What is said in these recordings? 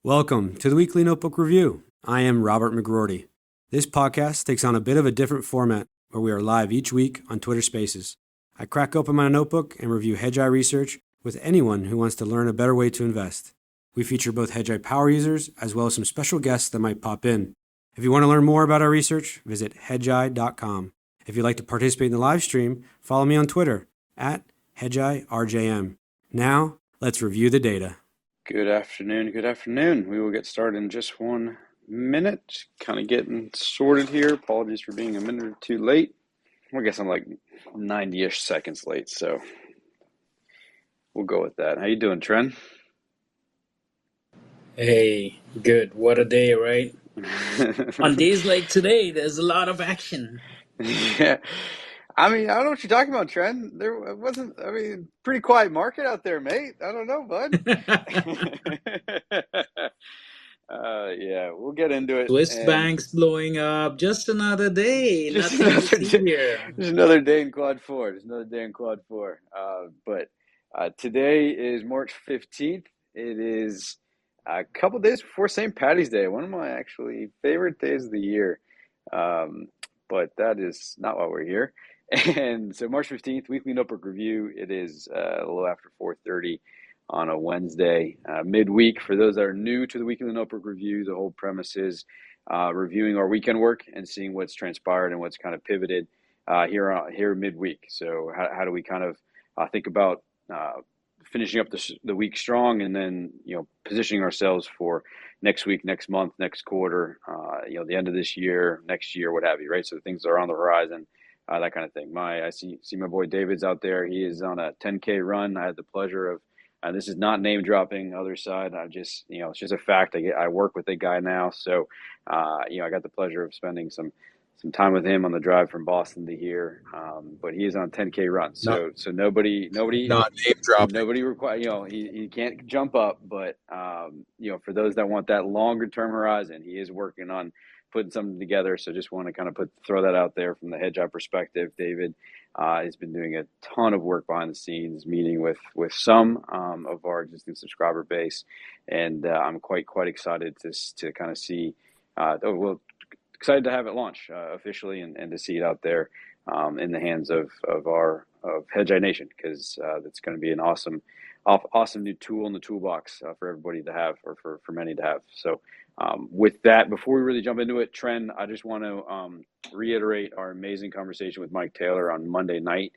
Welcome to the Weekly Notebook Review. I am Robert McGroarty. This podcast takes on a bit of a different format where we are live each week on Twitter Spaces. I crack open my notebook and review Hedgeye research with anyone who wants to learn a better way to invest. We feature both Hedgeye power users as well as some special guests that might pop in. If you want to learn more about our research, visit hedgeye.com. If you'd like to participate in the live stream, follow me on Twitter at HedgeyeRJM. Now, let's review the data. Good afternoon. We will get started in just 1 minute. Kind of getting sorted here. Apologies for being a minute or two late. I guess I'm like 90-ish seconds late, so we'll go with that. How you doing, Trent? Hey, good. What a day, right? On days like today, there's a lot of action. Yeah. I mean, I don't know what you're talking about, Trent. There wasn't, pretty quiet market out there, mate. I don't know, bud. Yeah, we'll get into it. Swiss banks blowing up. Just another day. Just Nothing another to see day. here. Just another day in Quad 4. But today is March 15th. It is a couple days before St. Patty's Day, one of my actually favorite days of the year. But that is not why we're here. And so March 15th, Weekly Notebook Review. It is a little after 4:30 on a Wednesday, midweek. For those that are new to the Weekly Notebook Review, the whole premise is reviewing our weekend work and seeing what's transpired and what's kind of pivoted here midweek. So how do we kind of think about finishing up the week strong, and then positioning ourselves for next week, next month, next quarter, the end of this year, next year, what have you, right? So things are on the horizon, that kind of thing. I see my boy David's out there. He is on a 10K run. I had the pleasure of. This is not name dropping. Other side, I just it's just a fact. I work with a guy now, so I got the pleasure of spending some time with him on the drive from Boston to here. But he is on a 10K run, so nobody not name dropping. Nobody require he can't jump up, but for those that want that longer term horizon, he is working on putting something together. So just want to kind of throw that out there from the Hedgeye perspective. David has been doing a ton of work behind the scenes, meeting with some of our existing subscriber base, and I'm quite excited to kind of see. Excited to have it launch officially and to see it out there in the hands of Hedgeye Nation, because that's going to be an awesome new tool in the toolbox for everybody to have, or for many to have. So with that, before we really jump into it, Trent, I just want to reiterate our amazing conversation with Mike Taylor on Monday night.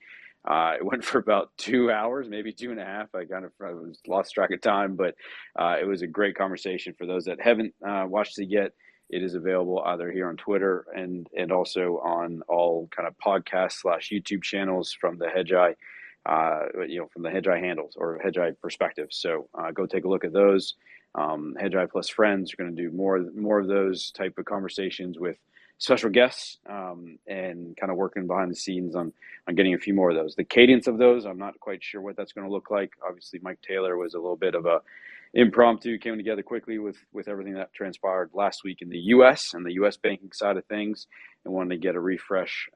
It went for about 2 hours, maybe 2.5. I lost track of time, but it was a great conversation. For those that haven't watched it yet, it is available either here on Twitter and also on all kind of podcast / YouTube channels from the Hedgeye, from the Hedgeye handles or Hedgeye perspective. So go take a look at those. Hedgeye plus friends are going to do more of those type of conversations with special guests, and kind of working behind the scenes on getting a few more of those. The cadence of those, I'm not quite sure what that's going to look like. Obviously, Mike Taylor was a little bit of a impromptu, came together quickly with everything that transpired last week in the U.S. and the U.S. banking side of things, and wanted to get a refresh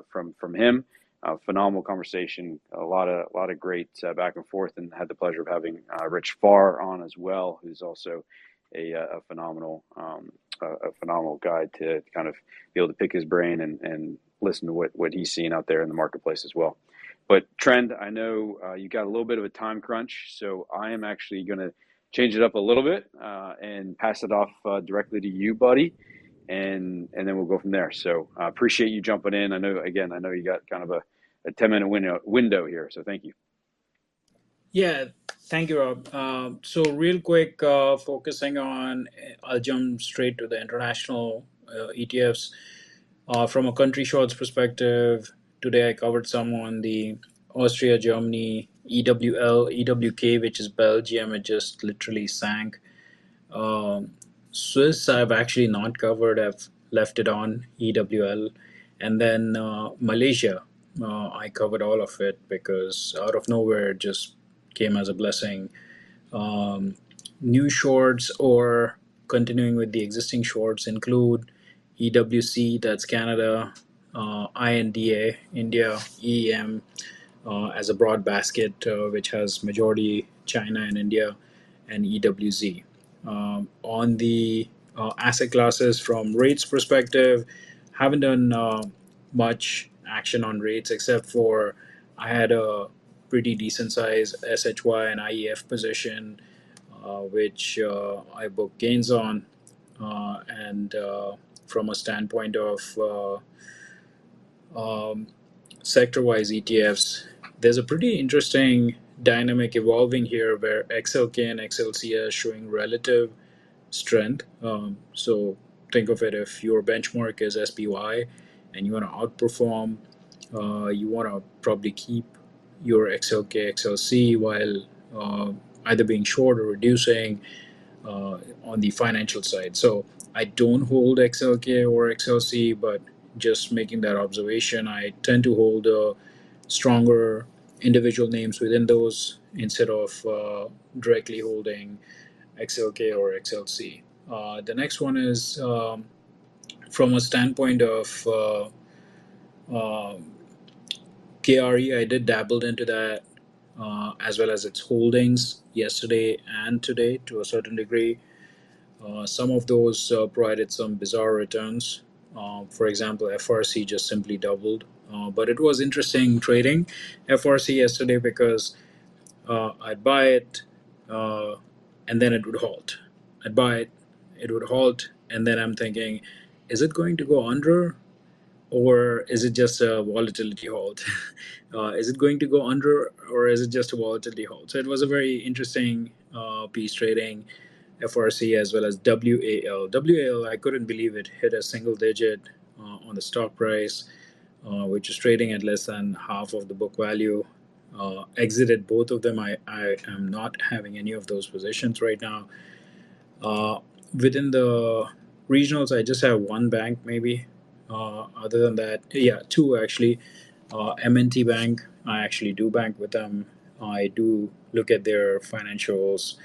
from him. Phenomenal conversation, a lot of great back and forth, and had the pleasure of having Rich Farr on as well, who's also a phenomenal guy to kind of be able to pick his brain and listen to what he's seeing out there in the marketplace as well. But Trent, I know you got a little bit of a time crunch, so I am actually going to change it up a little bit and pass it off directly to you, buddy, and then we'll go from there. So I appreciate you jumping in. I know you got kind of a 10-minute window here, so thank you. Yeah, thank you, Rob. So real quick, focusing on, I'll jump straight to the international ETFs. From a country shorts perspective, today I covered some on the Austria, Germany, EWL, EWK, which is Belgium. It just literally sank. Swiss, I've actually not covered. I've left it on EWL. And then Malaysia, I covered all of it because out of nowhere it just came as a blessing. New shorts or continuing with the existing shorts include EWC, that's Canada, INDA, India, EM, as a broad basket, which has majority China and India, and EWZ. On the asset classes from rates perspective, haven't done much action on rates except for I had a pretty decent size SHY and IEF position, which I booked gains on. And From a standpoint of um, sector wise ETFs, there's a pretty interesting dynamic evolving here where XLK and XLC are showing relative strength. So think of it, if your benchmark is SPY and you want to outperform, you want to probably keep your XLK, XLC while either being short or reducing on the financial side. So I don't hold XLK or XLC, but just making that observation, I tend to hold stronger individual names within those instead of directly holding XLK or XLC. The next one is from a standpoint of KRE. I did dabble into that as well as its holdings yesterday and today to a certain degree. Some of those provided some bizarre returns. For example, FRC just simply doubled. But it was interesting trading FRC yesterday because I'd buy it and then it would halt. I'd buy it, it would halt, and then I'm thinking, is it going to go under or is it just a volatility halt? Is it going to go under or is it just a volatility halt? So it was a very interesting piece trading FRC as well as WAL. WAL, I couldn't believe it hit a single digit on the stock price, which is trading at less than half of the book value. Exited both of them. I am not having any of those positions right now. Within the regionals, I just have one bank maybe. Other than that, yeah, two actually. M&T Bank, I actually do bank with them. I do look at their financials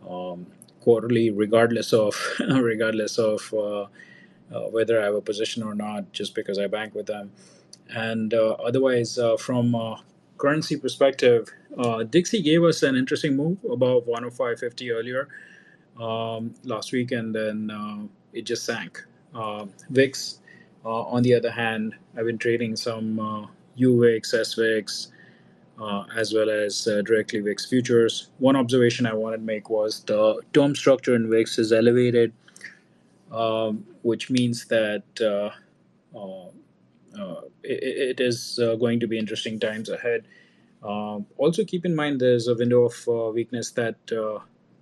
um, quarterly, regardless of regardless of whether I have a position or not, just because I bank with them. And otherwise, from a currency perspective, Dixie gave us an interesting move above 105.50 earlier last week, and then it just sank. VIX, on the other hand, I've been trading some UVIX, SVIX, as well as directly VIX futures. One observation I wanted to make was the term structure in VIX is elevated, which means that uh, it is going to be interesting times ahead. Also, keep in mind there's a window of weakness that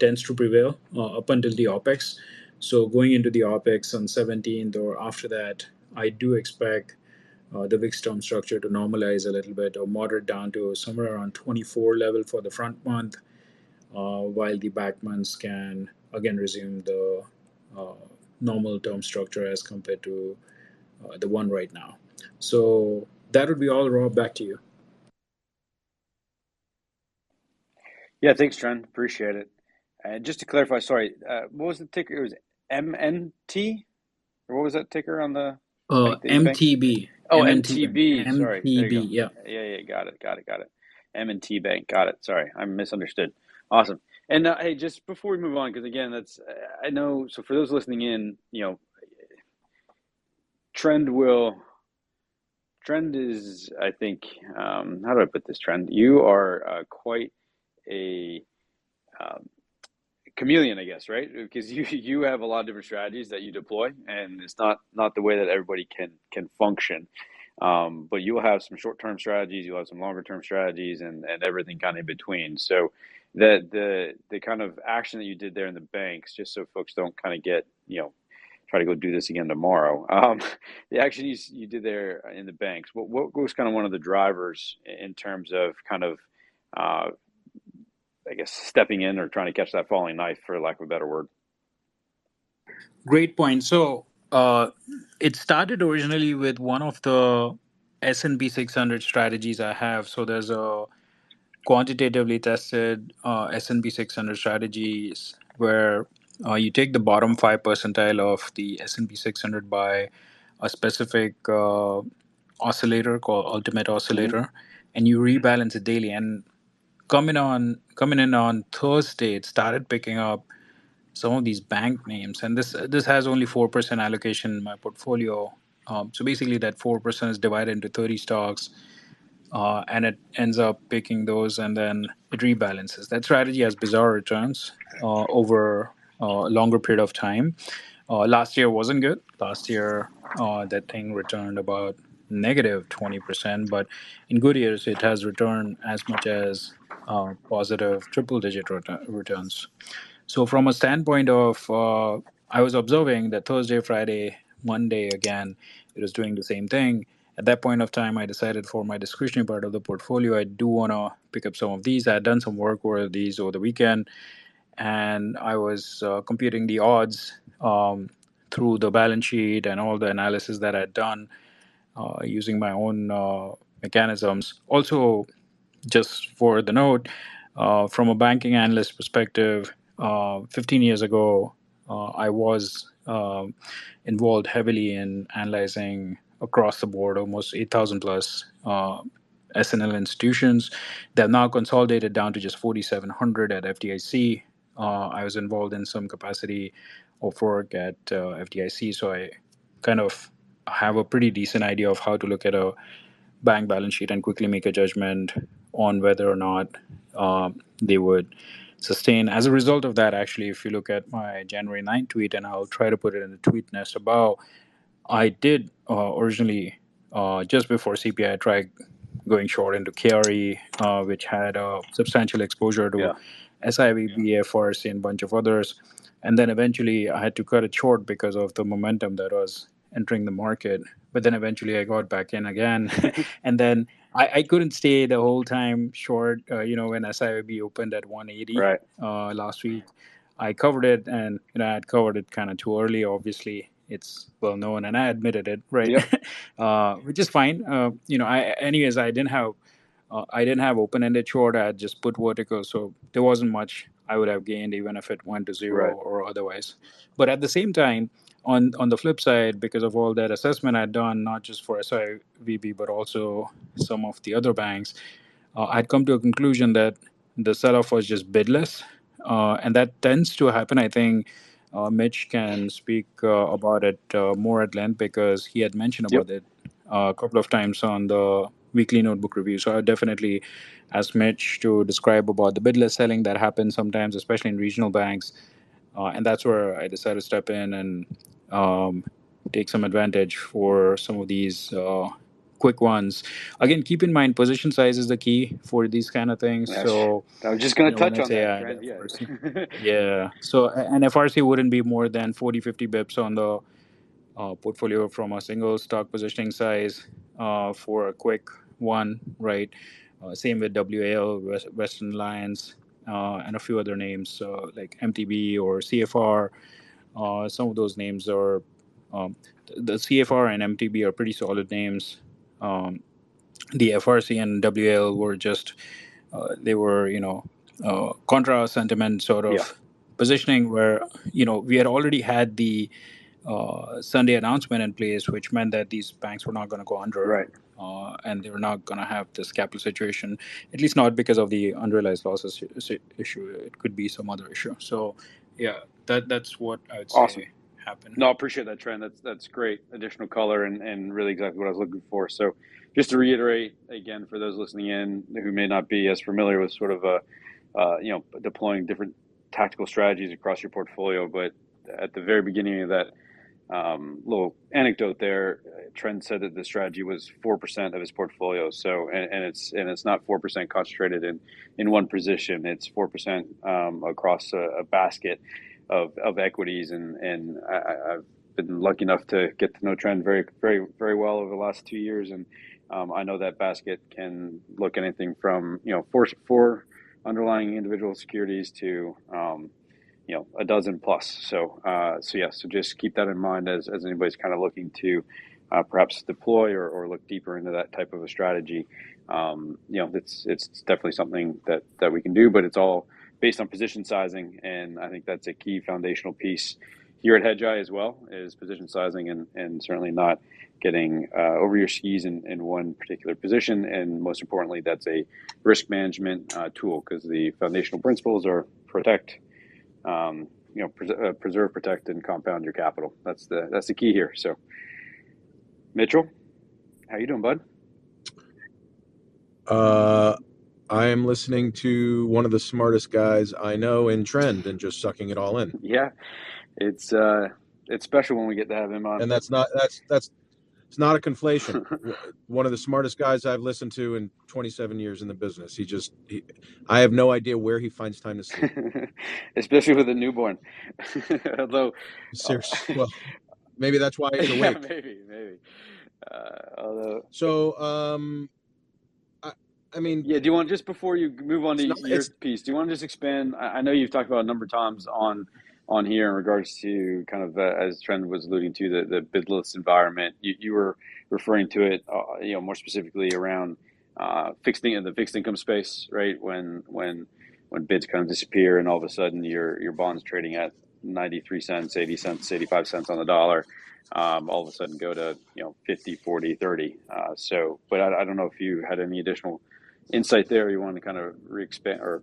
tends to prevail up until the OPEX. So, going into the OPEX on 17th or after that, I do expect the VIX term structure to normalize a little bit or moderate down to somewhere around 24 level for the front month, while the back months can again resume the uh, normal term structure as compared to the one right now. So that would be all, Rob. Back to you. Yeah, thanks, Trent. Appreciate it. And just to clarify, sorry, what was the ticker? It was MNT, or what was that ticker on the bank that you bank? MTB, Oh, MNT Bank, MTB. Sorry, there you MTB. go. Yeah. Yeah, got it. M&T Bank, got it. Sorry, I misunderstood. Awesome. And hey, just before we move on, because again, that's I know. So for those listening in, trend will trend is, I think, how do I put this? Trend, you are quite a um, chameleon, I guess, right? Because you have a lot of different strategies that you deploy, and it's not the way that everybody can function. But you'll have some short term strategies, you'll have some longer term strategies, and everything kind of in between. So the kind of action that you did there in the banks, just so folks don't kind of get try to go do this again tomorrow. The action you did there in the banks, what was kind of one of the drivers in terms of kind of uh, I guess stepping in or trying to catch that falling knife, for lack of a better word. Great point. So it started originally with one of the S&P 600 strategies I have. So there's a quantitatively tested S&P 600 strategies where you take the bottom 5 percentile of the S&P 600 by a specific oscillator called ultimate Mm-hmm. oscillator, and you rebalance it daily. And coming in on Thursday, it started picking up some of these bank names, and this has only 4% allocation in my portfolio. So basically, that 4% is divided into 30 stocks, and it ends up picking those, and then it rebalances. That strategy has bizarre returns over a longer period of time. Last year wasn't good. Last year, that thing returned about negative 20%, but in good years, it has returned as much as positive triple-digit returns. So, from a standpoint of, I was observing that Thursday, Friday, Monday again, it was doing the same thing. At that point of time, I decided for my discretionary part of the portfolio, I do want to pick up some of these. I had done some work over these over the weekend, and I was computing the odds through the balance sheet and all the analysis that I'd done using my own mechanisms. Also, just for the note, from a banking analyst perspective, 15 years ago, I was involved heavily in analyzing across the board almost 8,000 plus SNL institutions. They're now consolidated down to just 4,700 at FDIC. I was involved in some capacity of work at FDIC, so I kind of have a pretty decent idea of how to look at a bank balance sheet and quickly make a judgment on whether or not they would sustain. As a result of that, actually, if you look at my January 9th tweet, and I'll try to put it in the tweet nest above, I did originally, just before CPI, I tried going short into KRE, which had a substantial exposure to Yeah. SIVB, FRC, and a bunch of others. And then eventually I had to cut it short because of the momentum that was entering the market. But then eventually I got back in again. And then I couldn't stay the whole time short. When SIVB opened at 180 Right. last week, I covered it, and I had covered it kind of too early. Obviously, it's well known, and I admitted it, right? Yep. Which is fine. Anyways, I didn't have open-ended short. I had just put vertical, so there wasn't much I would have gained, even if it went to zero Right. or otherwise. But at the same time, on the flip side, because of all that assessment I'd done, not just for SIVB but also some of the other banks, I'd come to a conclusion that the sell-off was just bidless, and that tends to happen. I think Mitch can speak about it more at length because he had mentioned Yep. about it a couple of times on the weekly notebook review. So I would definitely ask Mitch to describe about the bidless selling that happens sometimes, especially in regional banks, and that's where I decided to step in and take some advantage for some of these quick ones. Again, keep in mind position size is the key for these kind of things. So I was just going to when touch I on say that, I had Trent. Yeah. FRC, yeah. So an FRC wouldn't be more than 40, 50 bips on the portfolio from a single stock positioning size for a quick one, right? Same with WAL, Western Alliance, and a few other names like MTB or CFR. Some of those names are the CFR and MTB are pretty solid names. The FRC and WL were just they were contra sentiment sort Yeah. of positioning where we had already had the Sunday announcement in place, which meant that these banks were not going to go under, Right. and they were not going to have this capital situation, at least not because of the unrealized losses issue. It could be some other issue. So, yeah, that's what I would Awesome. say happened. No, I appreciate that, Trent. That's great additional color and really exactly what I was looking for. So just to reiterate again, for those listening in who may not be as familiar with sort of deploying different tactical strategies across your portfolio, but at the very beginning of that little anecdote there, Trent said that the strategy was 4% of his portfolio. So and it's not 4% concentrated in one position. It's 4% across a basket of equities, and I've been lucky enough to get to know Trent very, very, very well over the last 2 years, and I know that basket can look anything from four underlying individual securities to a dozen plus. So just keep that in mind as anybody's kind of looking to perhaps deploy or look deeper into that type of a strategy. It's definitely something that we can do, but it's all based on position sizing, and I think that's a key foundational piece here at Hedgeye as well, is position sizing and certainly not getting over your skis in one particular position. And most importantly, that's a risk management tool, because the foundational principles are protect preserve, protect, and compound your capital. That's the key here. So, Mitchell, how you doing, bud? I am listening to one of the smartest guys I know in trend and just sucking it all in. Yeah, it's special when we get to have him on. And that's it's not a conflation. One of the smartest guys I've listened to in 27 years in the business. I have no idea where he finds time to sleep. Especially with a newborn. Although, Seriously, well, maybe that's why he's awake. Yeah, maybe. Although, so, I mean, yeah. Do you want, just before you move on to your piece, do you want to just expand? I know you've talked about a number of times on here in regards to kind of as Trend was alluding to the bidless environment. You were referring to it, more specifically around the fixed income space, right? When bids kind of disappear and all of a sudden your bond's trading at 93 cents, 80 cents, 85 cents on the dollar. All of a sudden go to 50, 40, 30. But I don't know if you had any additional insight there. You want to kind of re-expand, or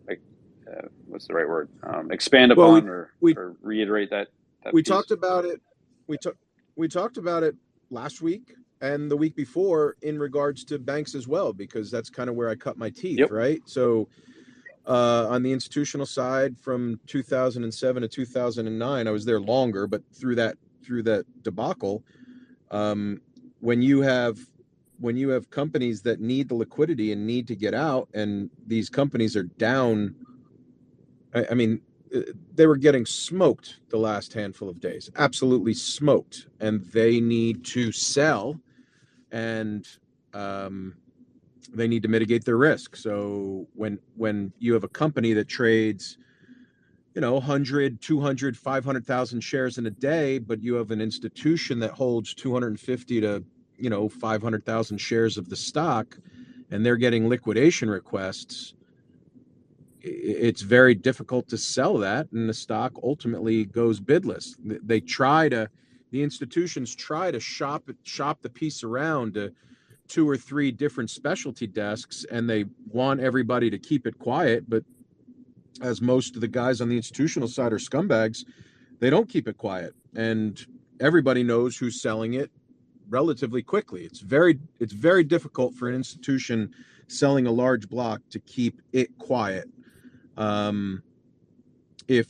what's the right word? Expand upon, or reiterate that we piece. talked about it. We talked about it last week and the week before in regards to banks as well, because that's kind of where I cut my teeth, Yep. right? So on the institutional side, from 2007 to 2009, I was there longer, but through that debacle, when you have companies that need the liquidity and need to get out, and these companies are down, I mean, they were getting smoked the last handful of days, absolutely smoked, and they need to sell, and they need to mitigate their risk. So when you have a company that trades 100, 200, 500,000 shares in a day, but you have an institution that holds 250 to 500,000 shares of the stock, and they're getting liquidation requests, it's very difficult to sell that, and the stock ultimately goes bidless. The institutions try to shop the piece around to 2 or 3 different specialty desks, and they want everybody to keep it quiet, but as most of the guys on the institutional side are scumbags, they don't keep it quiet, and everybody knows who's selling it relatively quickly. It's very difficult for an institution selling a large block to keep it quiet. If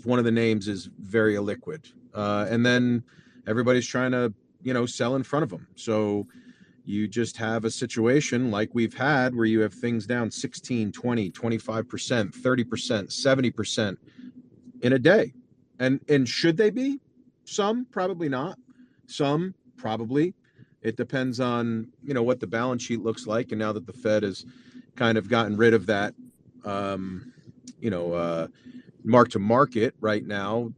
one of the names is very illiquid, and then everybody's trying to sell in front of them. So you just have a situation like we've had where you have things down 16, 20, 25%, 30%, 70% in a day. And should they be? Some, probably not. Some, probably. It depends on, what the balance sheet looks like. And now that the Fed has kind of gotten rid of that, mark to market right now,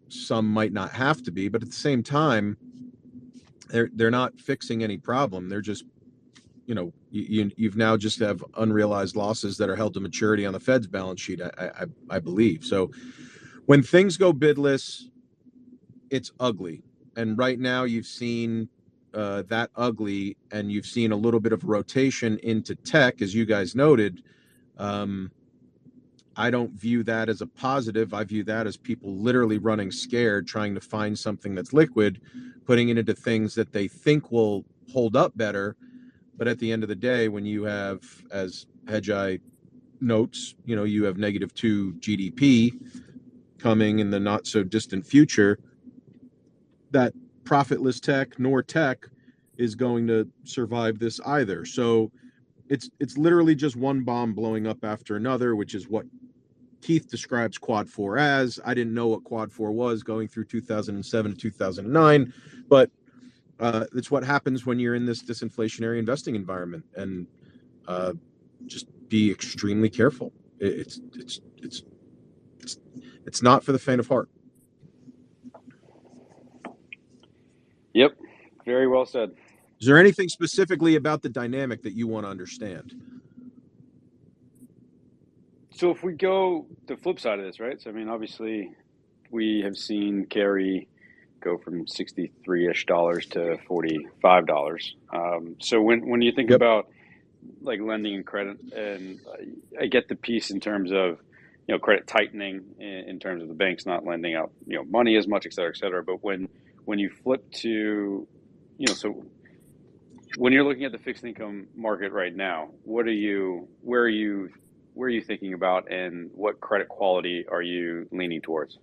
some might not have to be, but at the same time, they're not fixing any problem. They're just, you've now just have unrealized losses that are held to maturity on the Fed's balance sheet, I believe. So when things go bidless, it's ugly. And right now you've seen that ugly, and you've seen a little bit of rotation into tech, as you guys noted. I don't view that as a positive. I view that as people literally running scared, trying to find something that's liquid, putting it into things that they think will hold up better. But at the end of the day, when you have, as Hedgeye notes, you have -2 GDP coming in the not so distant future, that profitless tech nor tech is going to survive this either. So it's literally just one bomb blowing up after another, which is what Keith describes Quad 4 as. I didn't know what Quad 4 was going through 2007 to 2009, but it's what happens when you're in this disinflationary investing environment. And just be extremely careful. It's not for the faint of heart. Yep, very well said. Is there anything specifically about the dynamic that you want to understand? So if we go the flip side of this, right? So I mean, obviously, we have seen KRE go from $63-ish to $45. So when you think about like lending and credit, and I get the piece in terms of credit tightening in terms of the banks not lending out money as much, et cetera, et cetera. But when you flip to so when you're looking at the fixed income market right now, where are you thinking about, and what credit quality are you leaning towards?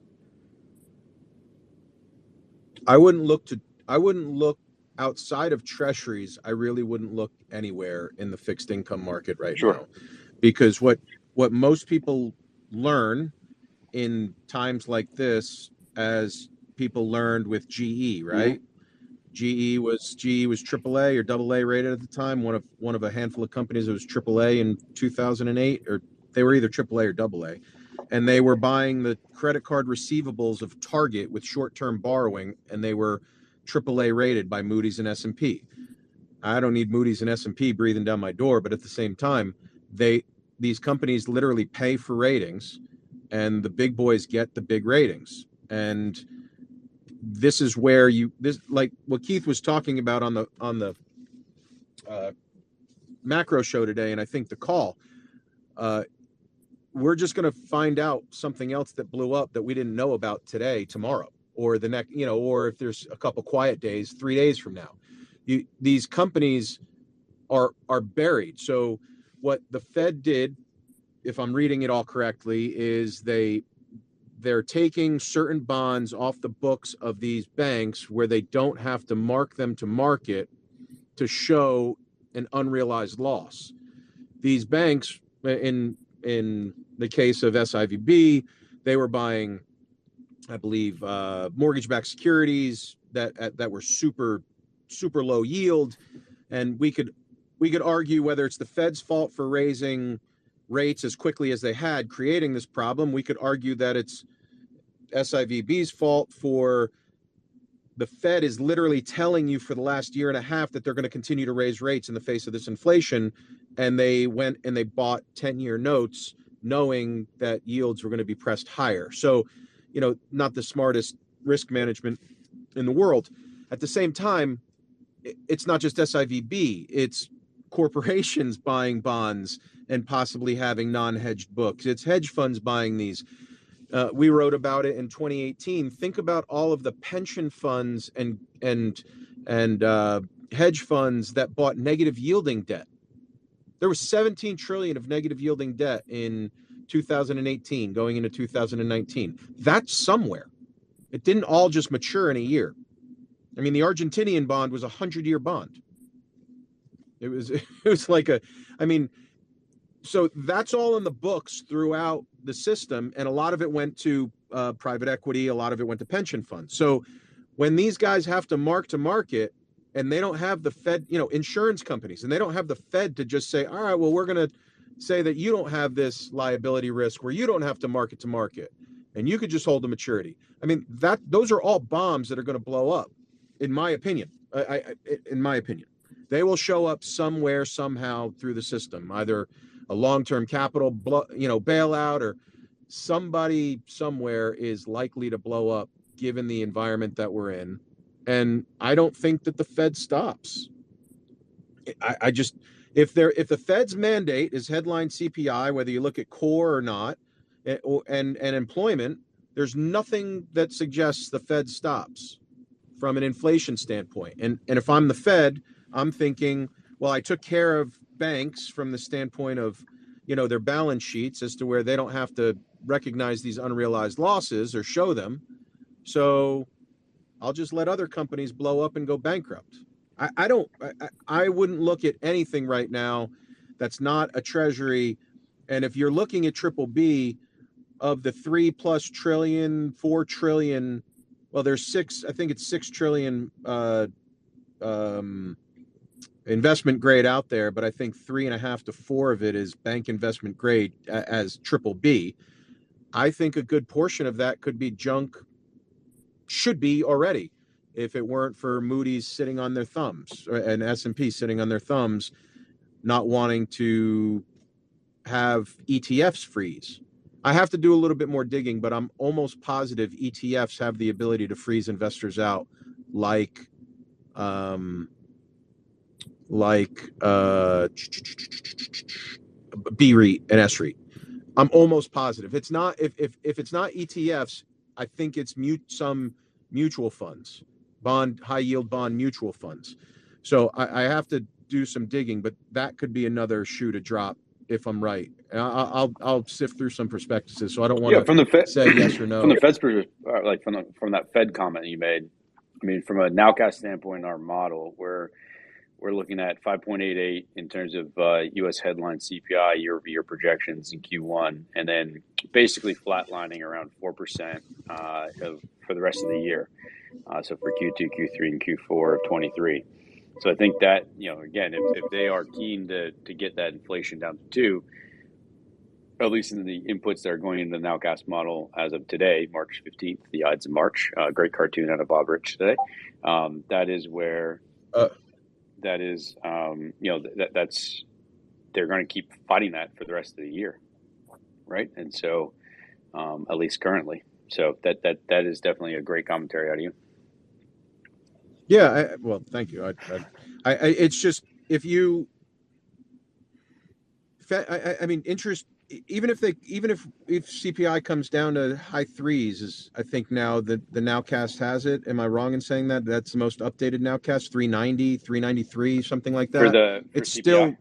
I wouldn't look outside of treasuries. I really wouldn't look anywhere in the fixed income market right Sure. now, because what most people learn in times like this, as people learned with GE, right? GE was AAA or AA rated at the time. One of a handful of companies that was AAA in 2008, or they were either AAA or AA, and they were buying the credit card receivables of Target with short-term borrowing, and they were AAA rated by Moody's and S&P. I don't need Moody's and S&P breathing down my door, but at the same time, these companies literally pay for ratings, and the big boys get the big ratings. And this is where like what Keith was talking about on the macro show today, and I think the call, we're just going to find out something else that blew up that we didn't know about today, tomorrow, or the next, or if there's a couple quiet days, 3 days from now. These companies are buried. So what the Fed did, if I'm reading it all correctly, is they're taking certain bonds off the books of these banks where they don't have to mark them to market to show an unrealized loss. These banks, in the case of SIVB, they were buying, I believe, mortgage-backed securities that were super low yield, and we could argue whether it's the Fed's fault for raising rates as quickly as they had, creating this problem. We could argue that it's SIVB's fault for the Fed is literally telling you for the last year and a half that they're going to continue to raise rates in the face of this inflation, and they went and they bought 10-year notes knowing that yields were going to be pressed higher. So, not the smartest risk management in the world. At the same time, it's not just SIVB, it's corporations buying bonds and possibly having non-hedged books. It's hedge funds buying these. We wrote about it in 2018. Think about all of the pension funds and hedge funds that bought negative yielding debt. There was 17 trillion of negative yielding debt in 2018 going into 2019. That's somewhere. It didn't all just mature in a year. I mean, the Argentinian bond was a 100-year bond. It was like so that's all in the books throughout the system, and a lot of it went to private equity, a lot of it went to pension funds. So when these guys have to mark to market, and they don't have the Fed, insurance companies, and they don't have the Fed to just say, all right, well, we're going to say that you don't have this liability risk where you don't have to market to market, and you could just hold the maturity. I mean, those are all bombs that are going to blow up, in my opinion. In my opinion, they will show up somewhere, somehow through the system, either a long-term capital, bailout, or somebody somewhere is likely to blow up given the environment that we're in. And I don't think that the Fed stops. I just, if the Fed's mandate is headline CPI, whether you look at core or not, and employment, there's nothing that suggests the Fed stops from an inflation standpoint. And if I'm the Fed, I'm thinking, well, I took care of banks from the standpoint of, their balance sheets as to where they don't have to recognize these unrealized losses or show them. So I'll just let other companies blow up and go bankrupt. I wouldn't look at anything right now that's not a treasury. And if you're looking at triple B, of the 3+ trillion, 4 trillion, well, there's I think it's 6 trillion investment grade out there, but I think 3.5 to 4 of it is bank investment grade as triple B. I think a good portion of that could be junk, should be already, if it weren't for Moody's sitting on their thumbs and S&P sitting on their thumbs, not wanting to have ETFs freeze. I have to do a little bit more digging, but I'm almost positive ETFs have the ability to freeze investors out, like B-REIT and S-REIT. I'm almost positive. It's not if it's not ETFs, I think it's some mutual funds, high yield bond mutual funds. So I have to do some digging, but that could be another shoe to drop if I'm right. And I'll sift through some prospectuses, so I don't want from the to Fed, say yes or no. from the Fed's like from that Fed comment you made. I mean, from a nowcast standpoint in our model, we're looking at 5.88 in terms of U.S. headline CPI year-over-year projections in Q1, and then basically flatlining around 4% for the rest of the year. So for Q2, Q3, and Q4 of 23. So I think that, again, if they are keen to get that inflation down to 2, at least in the inputs that are going into the nowcast model as of today, March 15th, the Ides of March, great cartoon out of Bob Rich today. That is where... that is, that's they're going to keep fighting that for the rest of the year, right? And so, at least currently, so that is definitely a great commentary out of you. Yeah, well, thank you. I it's just if you, I mean, interest. Even if CPI comes down to high 3s, is I think now the nowcast has it. Am I wrong in saying that? That's the most updated nowcast, 390, 393, something like that. For it's CPI? Still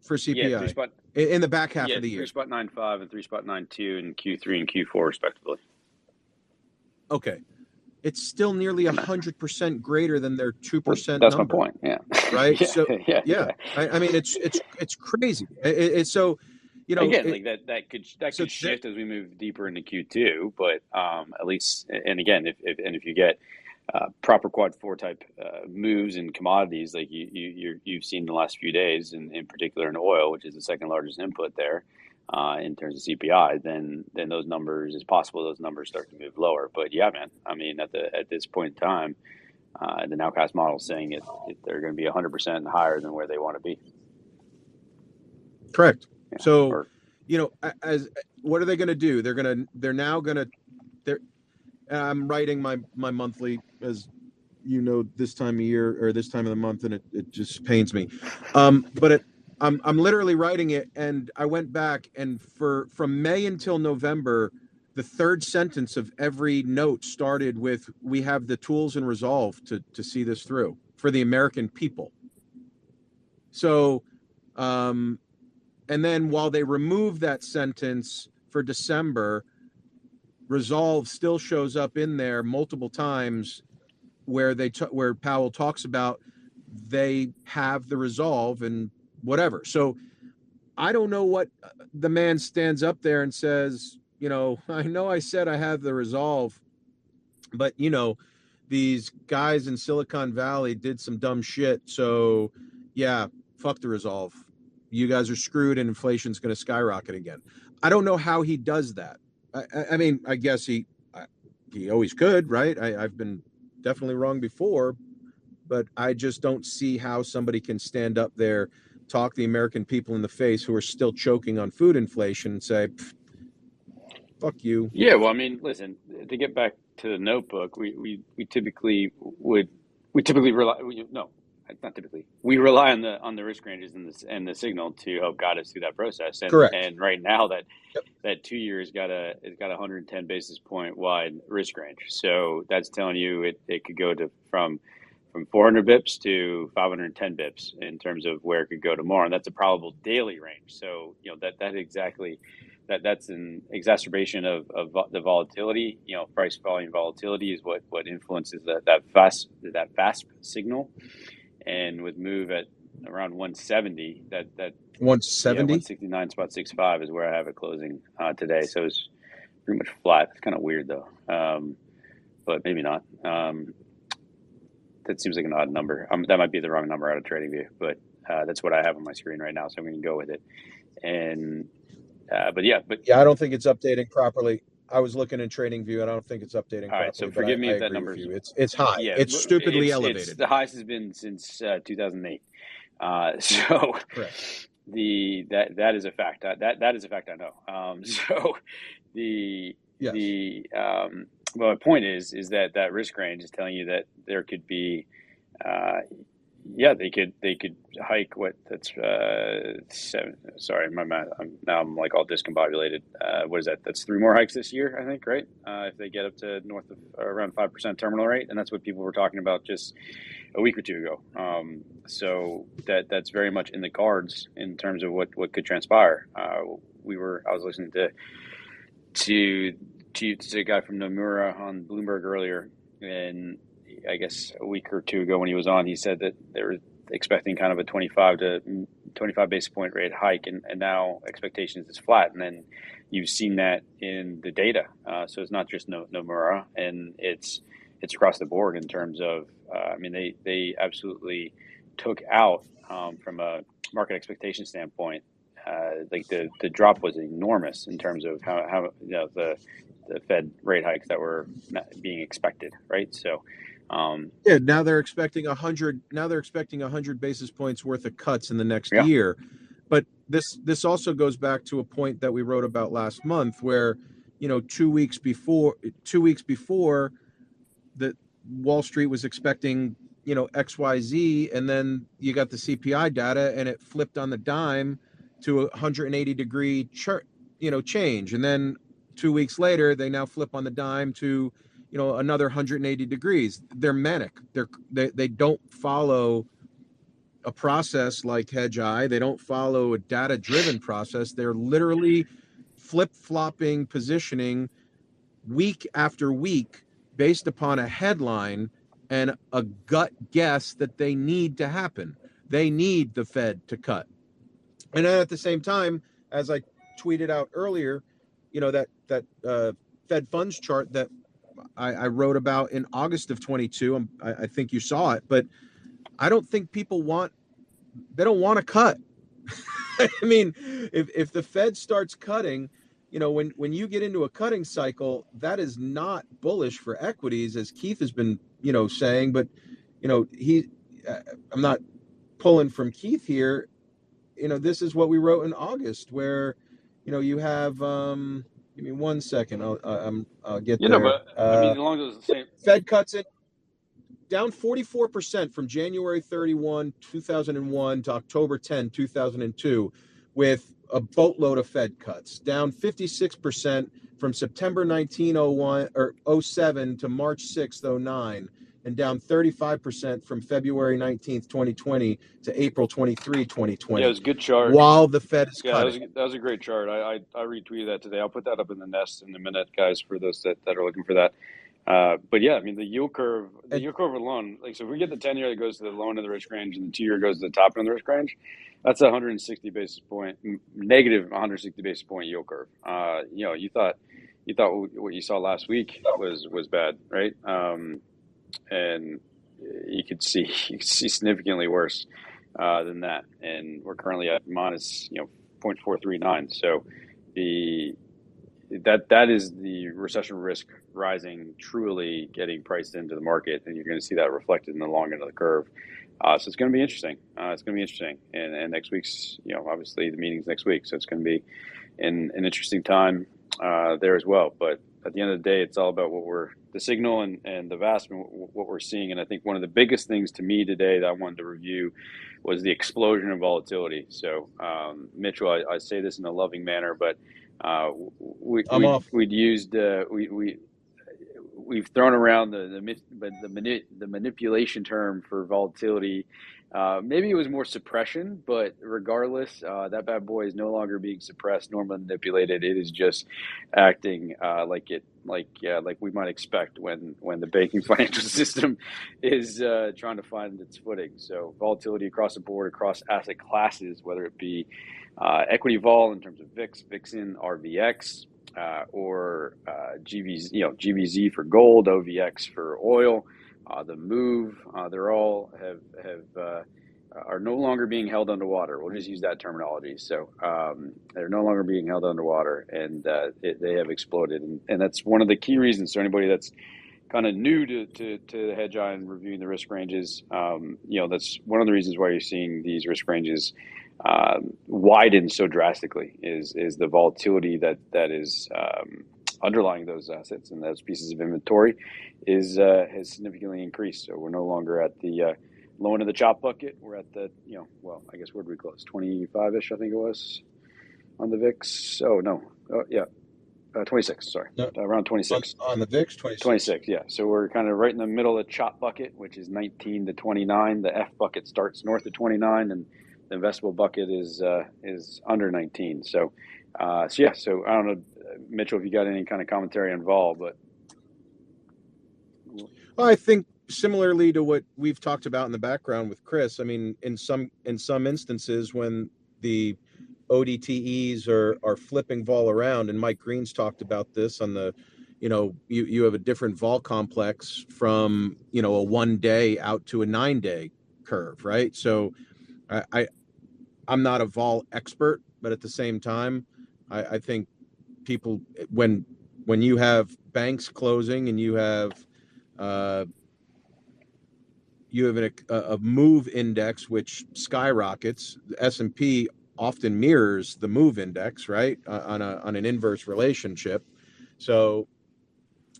for CPI. Yeah, in the back half of the year. 3.95 and 3.92 in Q3 and Q4 respectively. Okay. It's still nearly 100% greater than their 2% That's number. my point. Yeah. Right. yeah, So yeah. I mean, it's crazy. It's so, again, like that could shift as we move deeper into Q2, but at least, and again, if you get proper quad 4 type moves in commodities like you've seen in the last few days, and in particular in oil, which is the second largest input there in terms of CPI, then those numbers, it's possible those numbers start to move lower. But yeah, man, I mean, at this point in time, the nowcast model is saying they're going to be 100% higher than where they want to be. Correct. Yeah. So, as what are they going to do? I'm writing my monthly, as this time of year or this time of the month, and it just pains me. But I'm literally writing it, and I went back, and from May until November, the third sentence of every note started with, "We have the tools and resolve to see this through for the American people." So, and then while they remove that sentence for December, resolve still shows up in there multiple times, where where Powell talks about they have the resolve and whatever. So I don't know what the man stands up there and says, I know I said I have the resolve, but these guys in Silicon Valley did some dumb shit. So yeah, fuck the resolve. You guys are screwed and inflation's going to skyrocket again. I don't know how he does that. I mean, I guess he always could, right? I've been definitely wrong before, but I just don't see how somebody can stand up there, talk the American people in the face who are still choking on food inflation, and say, fuck you. Yeah, well, I mean, listen, to get back to the notebook, we typically rely, not typically. We rely on the risk ranges and the signal to help guide us through that process. And, correct. And right now that 2 years got a 110 basis point wide risk range. So that's telling you it could go to from 400 bips to 510 bips in terms of where it could go tomorrow. And that's a probable daily range. So, that's an exacerbation of the volatility. Price volume volatility is what influences that fast signal. And with move at around 170, that 170, 169.65 is where I have it closing today. So it's pretty much flat. It's kind of weird though, but maybe not. That seems like an odd number. That might be the wrong number out of TradingView, but that's what I have on my screen right now. So I'm going to go with it. And but yeah, I don't think it's updating properly. I was looking in TradingView, and I don't think it's updating properly. All right, so forgive me if that number it's high. Yeah, it's stupidly elevated. It's the highest has been since 2008. So correct. That is a fact. That is a fact I know. So well, my point is that risk range is telling you that there could be Yeah, they could hike what that's seven. Sorry, my math. I'm like all discombobulated. What is that? That's three more hikes this year, I think, right? If they get up to north of around 5% terminal rate, and that's what people were talking about just a week or two ago. So that's very much in the cards in terms of what could transpire. I was listening to a guy from Nomura on Bloomberg earlier, and I guess a week or two ago when he was on, he said that they were expecting kind of a 25 basis point rate hike, and now expectations is flat. And then you've seen that in the data. So it's not just Nomura, and it's across the board in terms of, I mean, they absolutely took out from a market expectation standpoint. Like the drop was enormous in terms of how the Fed rate hikes that were being expected, right? So, Yeah, now they're expecting 100. Now they're expecting 100 basis points worth of cuts in the next yeah, year. But this also goes back to a point that we wrote about last month, where 2 weeks before that Wall Street was expecting XYZ, and then you got the CPI data and it flipped on the dime to a 180-degree change, and then 2 weeks later they now flip on the dime to another 180 degrees. They're manic. They don't follow a process like Hedgeye. They don't follow a data-driven process. They're literally flip-flopping positioning week after week based upon a headline and a gut guess that they need to happen. They need the Fed to cut. And then at the same time, as I tweeted out earlier, that Fed funds chart that I wrote about in August of 22. I think you saw it, but I don't think people they don't want to cut. I mean, if the Fed starts cutting, when you get into a cutting cycle, that is not bullish for equities, as Keith has been, saying. But, I'm not pulling from Keith here. This is what we wrote in August, where, you have, give me 1 second. I'll get there. but I mean, as long as it's the same. Fed cuts it down 44% from January 31, 2001 to October 10, 2002, with a boatload of Fed cuts. Down 56% from September 1901 or 07 to March 6, 09, and down 35% from February 19th, 2020 to April 23, 2020. Yeah, it was a good chart. While the Fed is Yeah, cutting. that was a great chart. I retweeted that today. I'll put that up in the nest in a minute, guys, for those that are looking for that. But yeah, I mean, the yield curve alone, like, so if we get the 10-year that goes to the low end of the risk range and the 2-year goes to the top end of the risk range, that's a 160 basis point negative 160 basis point yield curve. You thought what you saw last week was bad, right? And you could see significantly worse than that, and we're currently at minus 0.439. So that is the recession risk rising, truly getting priced into the market, and you're going to see that reflected in the long end of the curve. So it's going to be interesting. And next week's, obviously the meeting's next week, so it's going to be an interesting time there as well. But at the end of the day, it's all about the signal and the VASP and what we're seeing. And I think one of the biggest things to me today that I wanted to review was the explosion of volatility. So, Mitchell, I say this in a loving manner, but we've thrown around the manipulation term for volatility. Maybe it was more suppression, but regardless, that bad boy is no longer being suppressed nor manipulated. It is just acting like we might expect when the banking financial system is trying to find its footing. So volatility across the board, across asset classes, whether it be equity vol in terms of VIX, VIXIN, RVX, or GVZ for gold, OVX for oil. The move, they're all are no longer being held underwater. We'll just use that terminology. So they're no longer being held underwater, and they have exploded. And that's one of the key reasons. So anybody that's kind of new to the Hedgeye and reviewing the risk ranges, that's one of the reasons why you're seeing these risk ranges widen so drastically is the volatility that is underlying those assets and those pieces of inventory has significantly increased. So we're no longer at the low end of the chop bucket. We're at the, I guess where did we close? 25-ish, I think it was on the VIX. Oh, no. Oh, yeah. 26, sorry. No, around 26. on the VIX, 26. 26, yeah. So we're kind of right in the middle of the chop bucket, which is 19 to 29. The F bucket starts north of 29, and the investable bucket is under 19. So I don't know, Mitchell, if you got any kind of commentary on vol, but Well, I think similarly to what we've talked about in the background with Chris. I mean, in some instances when the ODTEs are flipping vol around, and Mike Green's talked about this on the, you have a different vol complex from a 1 day out to a 9 day curve, right? So I'm not a vol expert, but at the same time, I think people when you have banks closing and you have a move index which skyrockets, the S&P often mirrors the move index, right? On an inverse relationship. So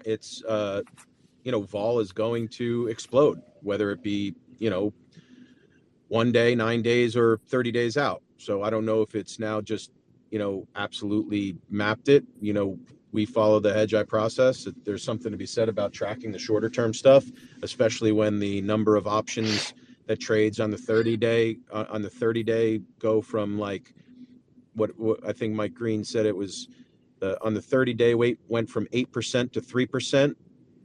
it's vol is going to explode, whether it be 1 day, 9 days, or 30 days out. So I don't know if it's now just absolutely mapped it. We follow the Hedgeye process. There's something to be said about tracking the shorter term stuff, especially when the number of options that trades on the 30-day go from like what I think Mike Green said it was on the 30-day went from 8% to 3%,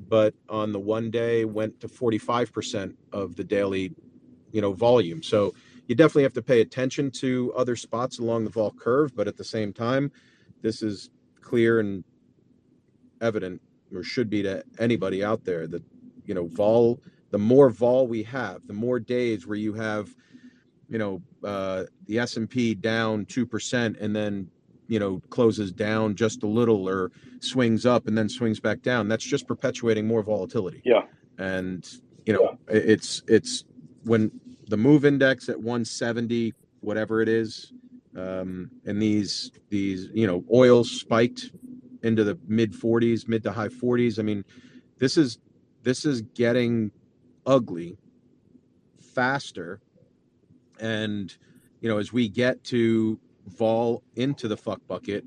but on the 1 day went to 45% of the daily volume. So you definitely have to pay attention to other spots along the vol curve, but at the same time, this is clear and evident, or should be to anybody out there, that vol, the more vol we have, the more days where you have the S&P down 2% and then closes down just a little or swings up and then swings back down, that's just perpetuating more volatility. yeah. And it's when the move index at 170, whatever it is, and these oils spiked into the mid to high 40s. I mean, this is getting ugly faster. And as we get to vol into the fuck bucket,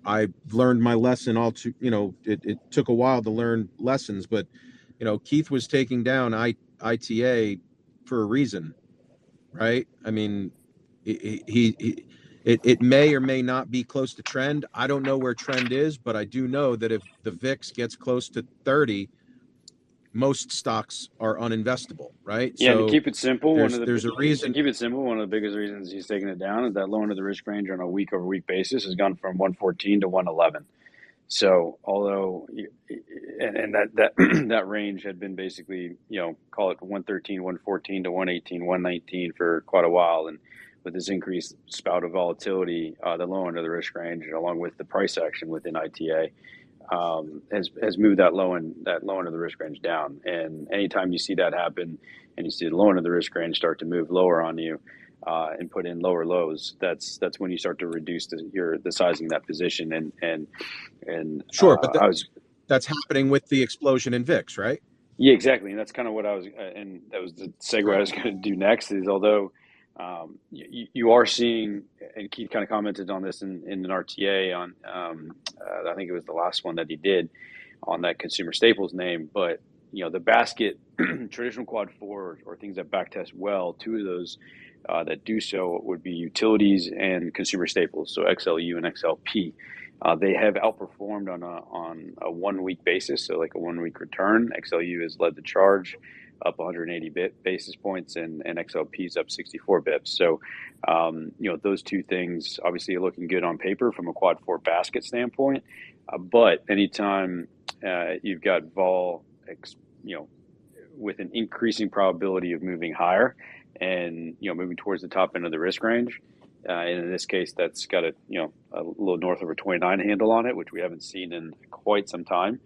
I learned my lesson it took a while to learn lessons, but Keith was taking down ITA for a reason, right? I mean, it may or may not be close to trend. I don't know where trend is, but I do know that if the VIX gets close to 30, most stocks are uninvestable, right? Yeah, so and to keep it simple, there's a reason. To keep it simple, one of the biggest reasons he's taking it down is that low end of the risk range on a week over week basis has gone from 114 to 111. So although, and that that range had been basically, call it 113, 114 to 118, 119 for quite a while. And with this increased spout of volatility, the low end of the risk range, along with the price action within ITA, has moved that low end of the risk range down. And anytime you see that happen and you see the low end of the risk range start to move lower on you, and put in lower lows, that's when you start to reduce the sizing of that position. And sure, but that's happening with the explosion in VIX, right? Yeah, exactly. And that's kind of what I was, and that was the segue I was going to do next. Is although you are seeing, and Keith kind of commented on this in an RTA on, I think it was the last one that he did on that consumer staples name, but the basket, traditional quad four or things that backtest well, two of those that do so would be utilities and consumer staples, so XLU and XLP. They have outperformed on a 1 week basis, so like a 1 week return. XLU has led the charge, up 180 basis points, and XLP is up 64 bips. So, those two things obviously are looking good on paper from a quad four basket standpoint. But anytime you've got vol, with an increasing probability of moving higher and moving towards the top end of the risk range, and in this case that's got a little north of a 29 handle on it, which we haven't seen in quite some time.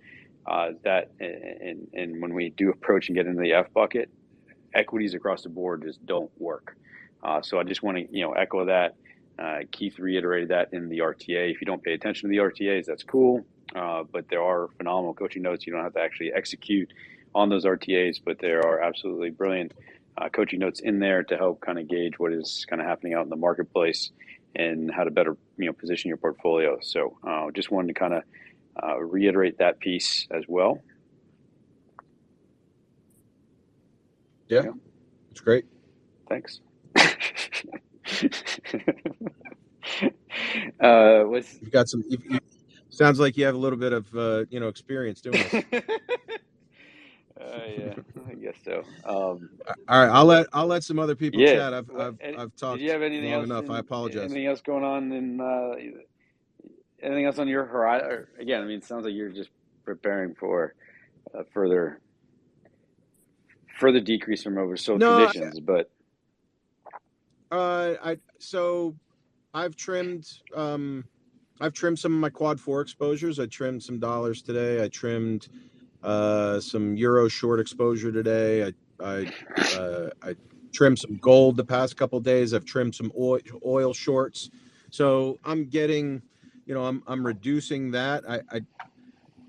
That and when we do approach and get into the F bucket, equities across the board just don't work. So I just want to echo that. Keith reiterated that in the RTA. If you don't pay attention to the RTAs, that's cool, but there are phenomenal coaching notes. You don't have to actually execute on those RTAs, but there are absolutely brilliant coaching notes in there to help kind of gauge what is kind of happening out in the marketplace and how to better position your portfolio. So just wanted to kind of reiterate that piece as well. Yeah, it's great. Thanks. You've got some. Sounds like you have a little bit of experience doing this. Yeah, I guess so. All right, I'll let some other people chat. I've talked did you have anything long else enough. I apologize. Anything else going on anything else on your horizon? Again, I mean, it sounds like you're just preparing for further decrease from oversold conditions, but I've trimmed some of my quad 4 exposures. I trimmed some dollars today. I trimmed some euro short exposure today. I trimmed some gold the past couple of days. I've trimmed some oil shorts. So I'm getting, I'm reducing that.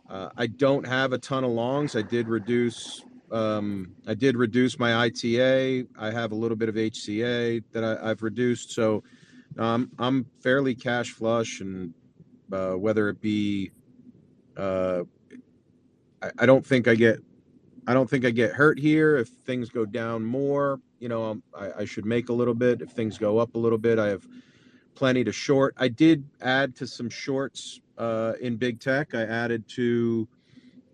I don't have a ton of longs. I did reduce my ITA. I have a little bit of HCA that I've reduced. So I'm fairly cash flush, and whether it be, I don't think I get hurt here. If things go down more, I should make a little bit. If things go up a little bit, I have plenty to short. I did add to some shorts in big tech. I added to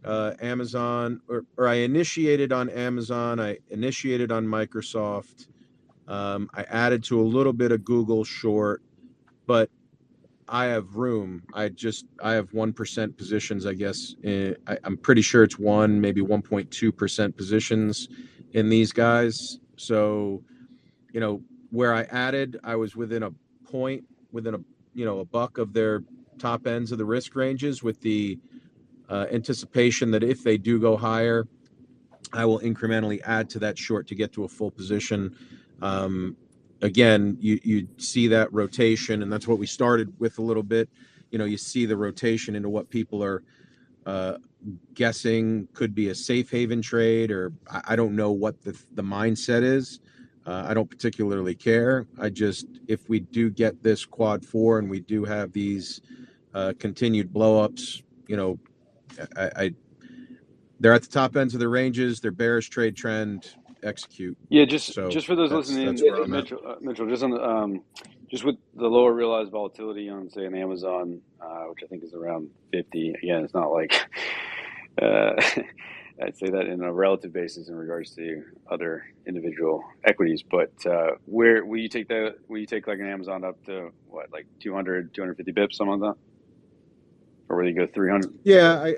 Amazon, or I initiated on Amazon. I initiated on Microsoft. I added to a little bit of Google short, but I have room. I have 1% positions, I guess. I'm pretty sure it's maybe 1.2% positions in these guys. So, where I added, I was within a buck of their top ends of the risk ranges, with the anticipation that if they do go higher, I will incrementally add to that short to get to a full position. Again, you see that rotation, and that's what we started with a little bit. You see the rotation into what people are guessing could be a safe haven trade, or I don't know what the mindset is. I don't particularly care. If we do get this quad 4 and we do have these continued blowups, they're at the top ends of the ranges. They're bearish trade trend. Execute. Yeah, just for those listening, that's where I'm Mitchell, just on just with the lower realized volatility on, say, an Amazon, which I think is around 50. Again, it's not like I'd say that in a relative basis in regards to other individual equities, but where will you take that? Will you take like an Amazon up to what, like 200, 250 bips, something like that, or will you go 300? Yeah,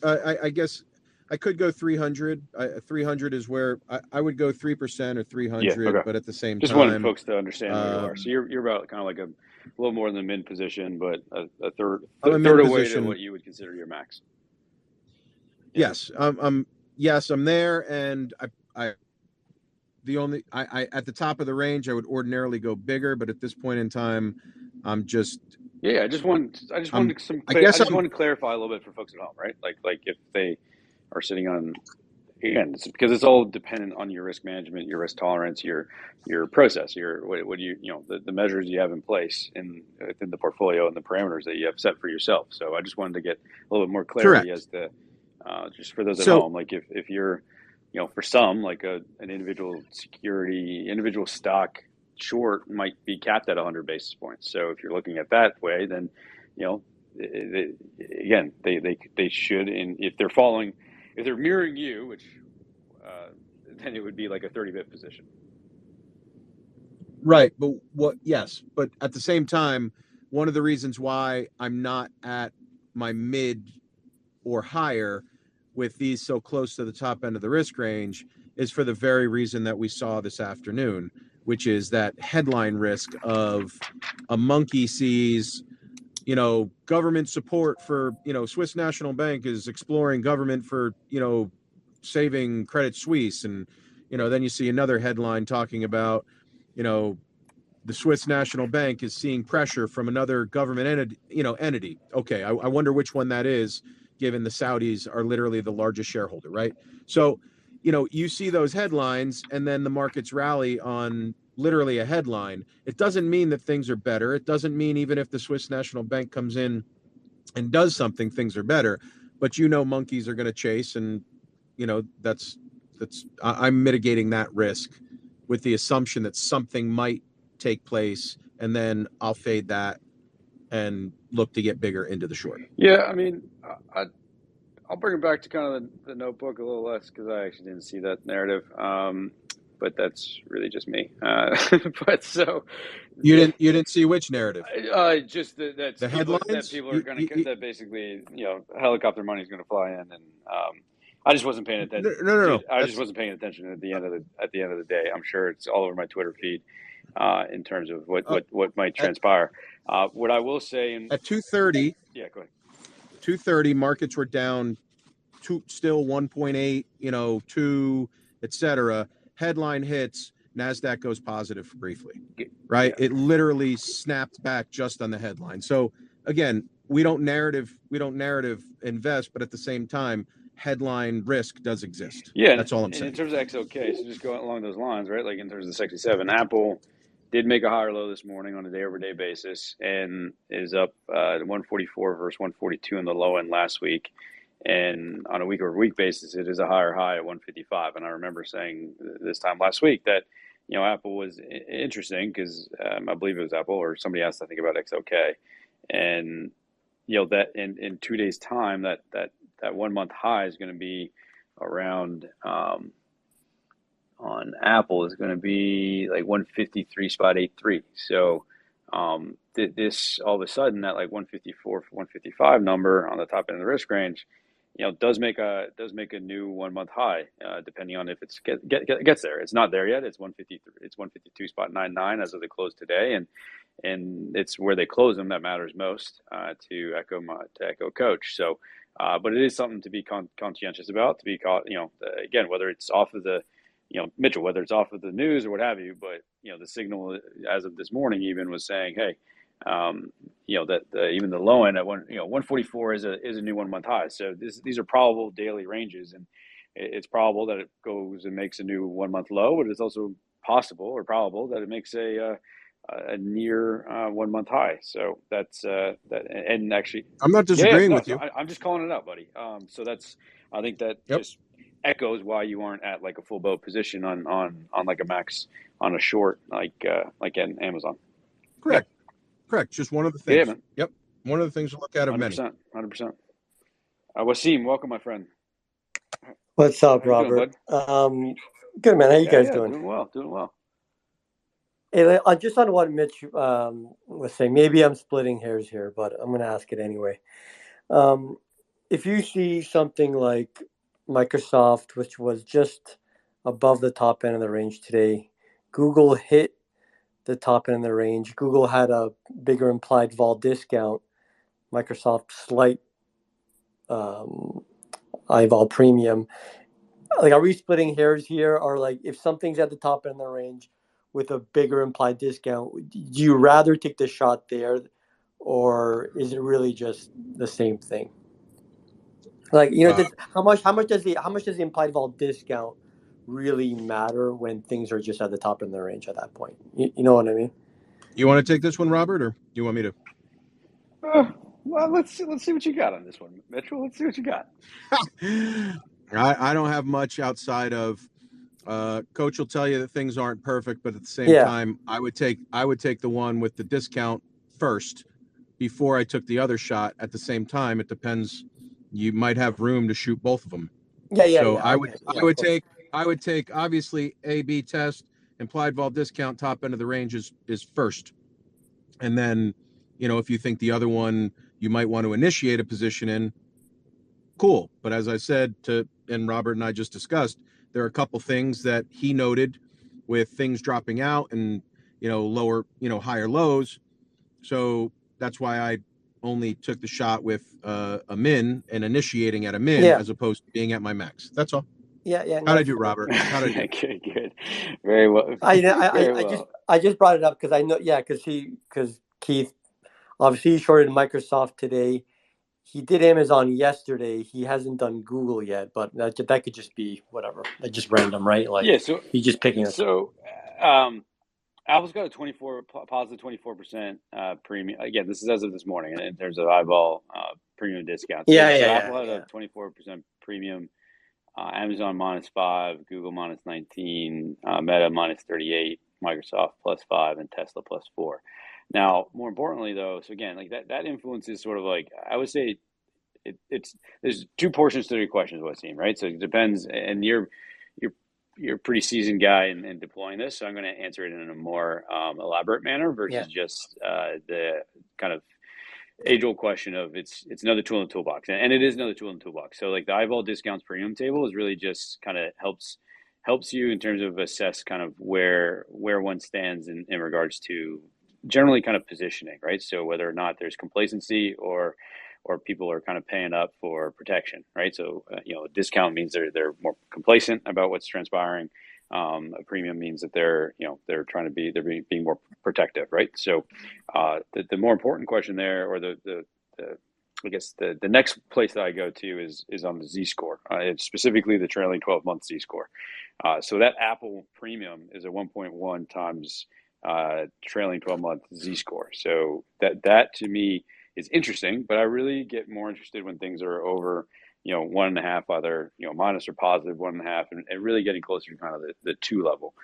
I guess I could go 300. 300 is where I would go 3% or 300. Yeah, okay. But at the same just time, wanted folks to understand where you are. So you're about kind of like a little more in the mid position, but a third away to what you would consider your max. Yeah. Yes, I'm there, and I at the top of the range, I would ordinarily go bigger, but at this point in time, I'm just. Yeah, I just wanted to clarify a little bit for folks at home, right? Like if they are sitting on, again, because it's all dependent on your risk management, your risk tolerance, your process, what you the measures you have in place within the portfolio and the parameters that you have set for yourself. So I just wanted to get a little bit more clarity as to just for those at home, like if you're for some, like an individual stock short might be capped at 100 basis points. So if you're looking at that way, then again, they should, and if they're mirroring you, which then it would be like a 30 bit position. Right, but but at the same time, one of the reasons why I'm not at my mid or higher with these so close to the top end of the risk range is for the very reason that we saw this afternoon, which is that headline risk of a monkey sees, government support for, Swiss National Bank is exploring government for, saving Credit Suisse. And, then you see another headline talking about, the Swiss National Bank is seeing pressure from another government entity. Okay, I wonder which one that is, given the Saudis are literally the largest shareholder, right? So you see those headlines and then the markets rally on literally a headline. It doesn't mean that things are better. It doesn't mean even if the Swiss National Bank comes in and does something, things are better. But monkeys are going to chase, and that's I'm mitigating that risk with the assumption that something might take place, and then I'll fade that and look to get bigger into the short. Yeah, I mean, I'll bring it back to kind of the notebook a little less because I actually didn't see that narrative. But that's really just me. But so you didn't see which narrative? Just that the headlines that people are going to that basically helicopter money is going to fly in, and I just wasn't paying attention. No. I just wasn't paying attention at the end of the day. I'm sure it's all over my Twitter feed in terms of what might transpire. What I will say at 2:30. Yeah, go ahead. 2:30 markets were down still 1.8, 2, etc. Headline hits, NASDAQ goes positive briefly, right? Yeah. It literally snapped back just on the headline. So again, we don't narrative invest, but at the same time, headline risk does exist. Yeah, that's all I'm saying. In terms of XOK, so just going along those lines, right? Like in terms of the 67, Apple did make a higher low this morning on a day-over-day basis and is up 144 versus 142 in the low end last week. And on a week-over-week basis, it is a higher high at 155. And I remember saying this time last week that, Apple was interesting because I believe it was Apple or somebody asked, I think, about XOK. And, that in 2 days' time, that 1 month high is going to be around on Apple is going to be like 153.83. So this all of a sudden that like 154 155 number on the top end of the risk range, does make a new 1 month high, depending on if it gets there. It's not there yet. It's 153. It's 152.99 as of the close today, and it's where they close them that matters most to echo Coach. So, but it is something to be conscientious about. To be caught, again, whether it's off of the, Mitchell, whether it's off of the news or what have you, but the signal as of this morning even was saying, hey. That even the low end at 144 is a new 1 month high. So these are probable daily ranges, and it's probable that it goes and makes a new 1 month low, but it's also possible or probable that it makes a near 1 month high. So that's that. And actually, I'm not disagreeing with you. I'm just calling it out, buddy. So I think that just echoes why you aren't at like a full boat position on like a max on a short like in Amazon. Correct. Yeah. Correct. Just one of the things. Yeah, man. Yep. One of the things to look at of 100%, many. 100%. Wasim, welcome, my friend. What's up, Robert? Good, man. How you guys doing? Doing well. Hey, just on what Mitch was saying, maybe I'm splitting hairs here, but I'm going to ask it anyway. If you see something like Microsoft, which was just above the top end of the range today, Google hit the top end of the range. Google had a bigger implied vol discount. Microsoft slight I-vol premium. Like, are we splitting hairs here? Or like, if something's at the top end of the range with a bigger implied discount, do you rather take the shot there, or is it really just the same thing? Like, how much does the implied vol discount really matter when things are just at the top end of the range at that point? You know what I mean? You want to take this one, Robert, or do you want me to? Well, let's see what you got on this one, Mitchell. Let's see what you got. I don't have much outside of Coach will tell you that things aren't perfect, but at the same time, I would take the one with the discount first before I took the other shot. At the same time, it depends. You might have room to shoot both of them. So I would take obviously A/B test, implied vol discount, top end of the range is first, and then if you think the other one you might want to initiate a position in, cool. But as I said and Robert and I just discussed, there are a couple things that he noted with things dropping out and lower higher lows. So that's why I only took the shot with a min and initiating at a min as opposed to being at my max. That's all. Yeah. How'd I do, Robert? How'd I do? Good. Very well. I just brought it up because I know, because Keith obviously he shorted Microsoft today. he did Amazon yesterday. He hasn't done Google yet, but that could just be whatever. That's just random, right? Like Yeah. So he's just picking it. so um, Apple's got a 24% premium. Again, this is as of this morning in terms of eyeball premium discounts. So Apple had a 24% premium. Amazon -5, Google -19, Meta -38, Microsoft +5, and Tesla +4. Now, more importantly, though, so again, like that influences sort of like I would say it's there's two portions to your question, is what it seems, right? So it depends, and you're a pretty seasoned guy in deploying this, so I'm going to answer it in a more elaborate manner versus just the kind of age-old question of it's another tool in the toolbox, and it is another tool in the toolbox. So like the eyeball discounts premium table is really just kind of helps you in terms of assess kind of where one stands in regards to generally kind of positioning, right? So whether or not there's complacency or people are kind of paying up for protection, right? So a discount means they're more complacent about what's transpiring. A premium means that they're trying to be being more protective, right? So the more important question there, or the I guess the next place that I go to is on the Z score, specifically the trailing 12-month Z score. So that Apple premium is a 1.1 times trailing 12-month Z score. So that to me is interesting, but I really get more interested when things are over 1.5, either minus or positive 1.5, and really getting closer to kind of the 2 level.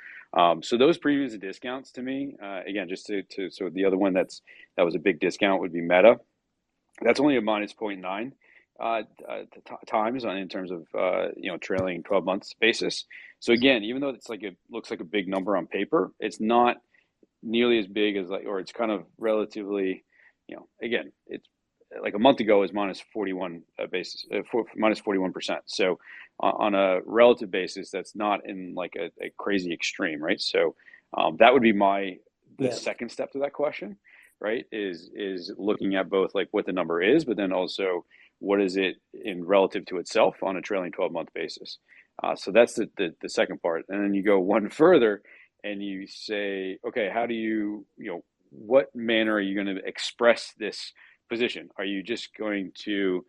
So those premiums and discounts to me, again, just so the other one that was a big discount would be Meta. That's only a minus 0.9 times in terms of trailing 12 months basis. So again, even though it looks like a big number on paper, it's not nearly as big as or it's kind of relatively, again, it's like a month ago is minus 41 basis, minus 41%. So on a relative basis, that's not in like a crazy extreme, right? So that would be the second step to that question, right? Is looking at both like what the number is, but then also what is it in relative to itself on a trailing 12-month basis. So that's the second part. And then you go one further and you say, okay, how do what manner are you going to express this position? Are you just going to,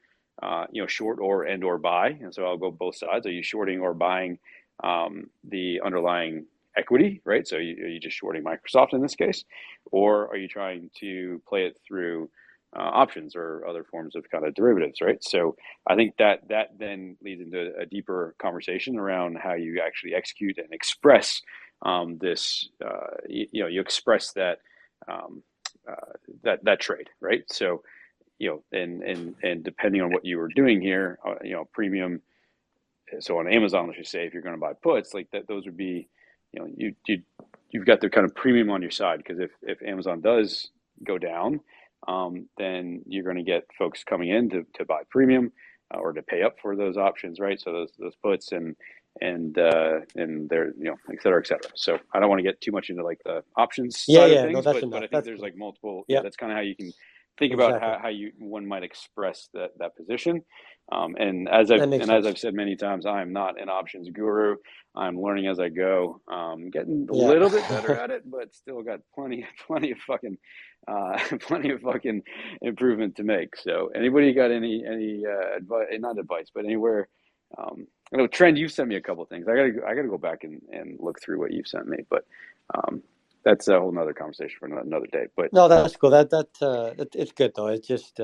short or buy? And so I'll go both sides. Are you shorting or buying the underlying equity, right? So are you just shorting Microsoft in this case, or are you trying to play it through options or other forms of kind of derivatives, right? So I think that then leads into a deeper conversation around how you actually execute and express this. You express that that trade, right? So and depending on what you were doing here, premium. So on Amazon, let's just say if you're going to buy puts, like that, those would be, you've got the kind of premium on your side, because if Amazon does go down, then you're going to get folks coming in to buy premium or to pay up for those options, right? So those puts and they're et cetera, et cetera. So I don't want to get too much into like the options side of things, but I think there's like multiple. Yeah, that's kind of how you can think about how one might express that position. And as I've said many times, I am not an options guru. I'm learning as I go. Getting a little bit better at it, but still got plenty of fucking improvement to make. So anybody got any advice? Not advice, but anywhere. I know, Trend, you've sent me a couple of things. I gotta go back and look through what you've sent me, but that's a whole nother conversation for another day. But no, that's cool. It's good though. It just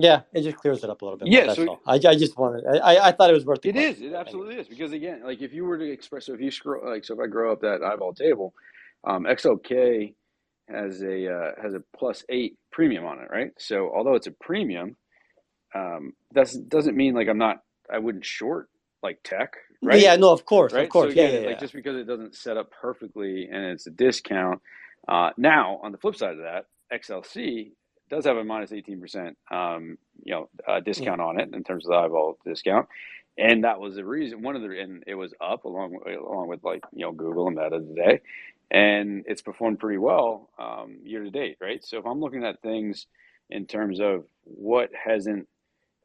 it just clears it up a little bit. Yeah, more, that's all. I just wanted. I thought it was worth. It absolutely is, because again, like if you were to express, so if you scroll, like so if I grow up that eyeball table, XLK has a +8 premium on it, right? So although it's a premium, doesn't mean like I wouldn't short like tech, right? Yeah, no, of course, right? Of course. So again, just because it doesn't set up perfectly and it's a discount. Now on the flip side of that, XLC does have a minus 18% discount on it in terms of the eyeball discount, and that was the reason. And it was up along with like Google and Meta today, and it's performed pretty well year to date, right? So if I'm looking at things in terms of what hasn't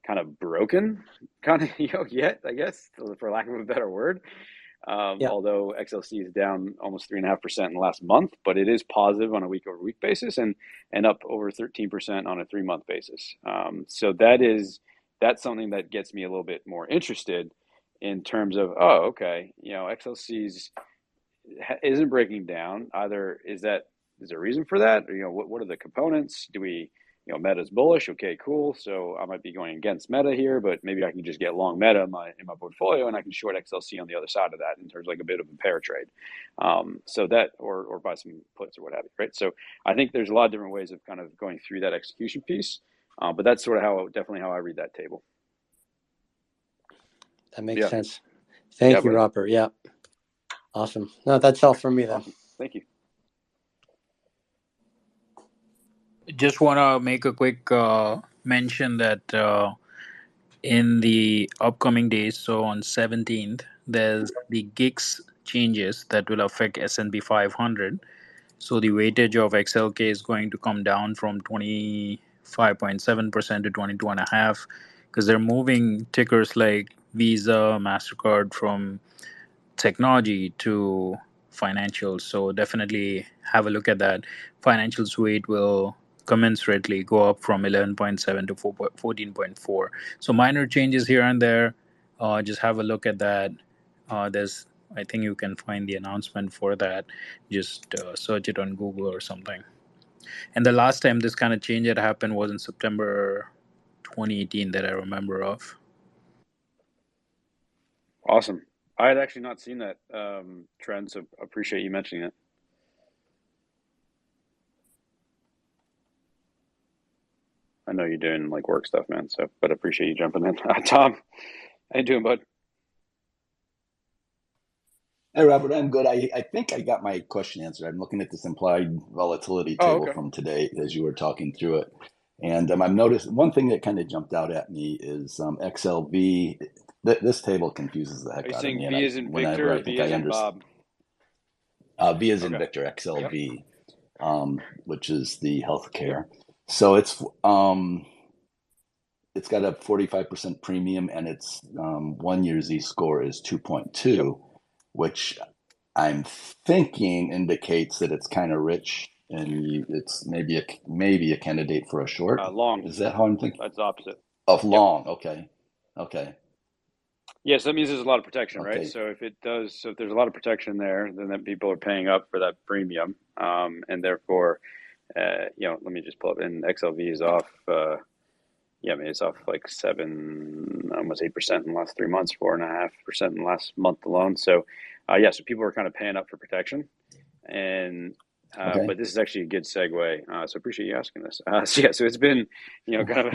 kind of broken yet, I guess, for lack of a better word, Yeah. although XLC is down almost 3.5% in the last month, but it is positive on a week-over-week basis and up over 13% on a 3-month basis. So that's something that gets me a little bit more interested in terms of, oh, okay, XLC's isn't breaking down. Either is there a reason for that? Or, what are the components? Do we, Meta's bullish? Okay, cool. So I might be going against Meta here, but maybe I can just get long Meta in my portfolio, and I can short XLC on the other side of that in terms of like a bit of a pair trade. So that, or buy some puts or what have you, right? So I think there's a lot of different ways of kind of going through that execution piece, but that's sort of definitely how I read that table. That makes Yeah. sense. Thank you, buddy. Robert. Yeah. Awesome. No, that's all from me then. Awesome. Thank you. Just want to make a quick mention that in the upcoming days, so on 17th, there's the GIX changes that will affect S&P 500. So the weightage of XLK is going to come down from 25.7% to 22.5%, because they're moving tickers like Visa, MasterCard from technology to financials. So definitely have a look at that. Financials weight will commensurately go up from 11.7 to 14.4. So minor changes here and there. Just have a look at that. I think you can find the announcement for that. Just search it on Google or something. And the last time this kind of change had happened was in September 2018 that I remember of. Awesome. I had actually not seen that trend, so appreciate you mentioning it. I know you're doing like work stuff, man. So, but appreciate you jumping in. Tom, how you doing, bud? Hey, Robert, I'm good. I think I got my question answered. I'm looking at this implied volatility table from today as you were talking through it. And I've noticed one thing that kind of jumped out at me is XLV. This table confuses the heck Are you out of saying me. V as in Victor or V as in Bob? V as in Victor, XLV, which is the healthcare. So it's got a 45% premium, and its 1 year Z score is 2.2, which I'm thinking indicates that it's kind of rich, and it's maybe a candidate for a short. Long. Is that how I'm thinking? That's opposite. Of long. Okay. Yes, that means there's a lot of protection, right? So if there's a lot of protection there, then people are paying up for that premium, and therefore, let me just pull up. And XLV is off. It's off like 7, almost 8% in the last 3 months, 4.5% in the last month alone. So, so people are kind of paying up for protection, and but this is actually a good segue. So appreciate you asking this. So it's been, kind of,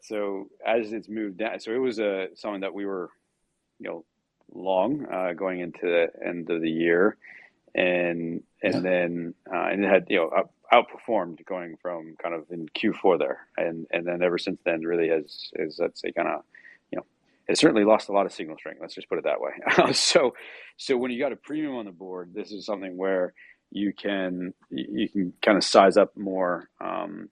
So as it's moved down, so it was something that we were, long going into the end of the year, and then it had outperformed going from kind of in Q4 there, and then ever since then really has let's say kind of it certainly lost a lot of signal strength. Let's just put it that way. So when you got a premium on the board, this is something where you can kind of size up more on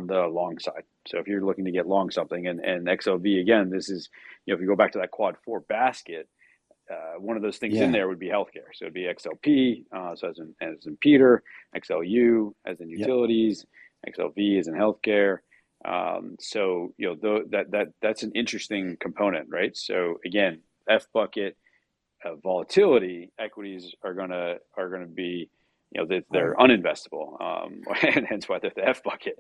the long side. So if you're looking to get long something, and XLV again, this is if you go back to that quad 4 basket. One of those things in there would be healthcare. So it'd be XLP, so as in Peter, XLU as in utilities, XLV as in healthcare. So that's an interesting component, right? So again, F bucket volatility equities are gonna be they're uninvestable, and hence why they're the F bucket.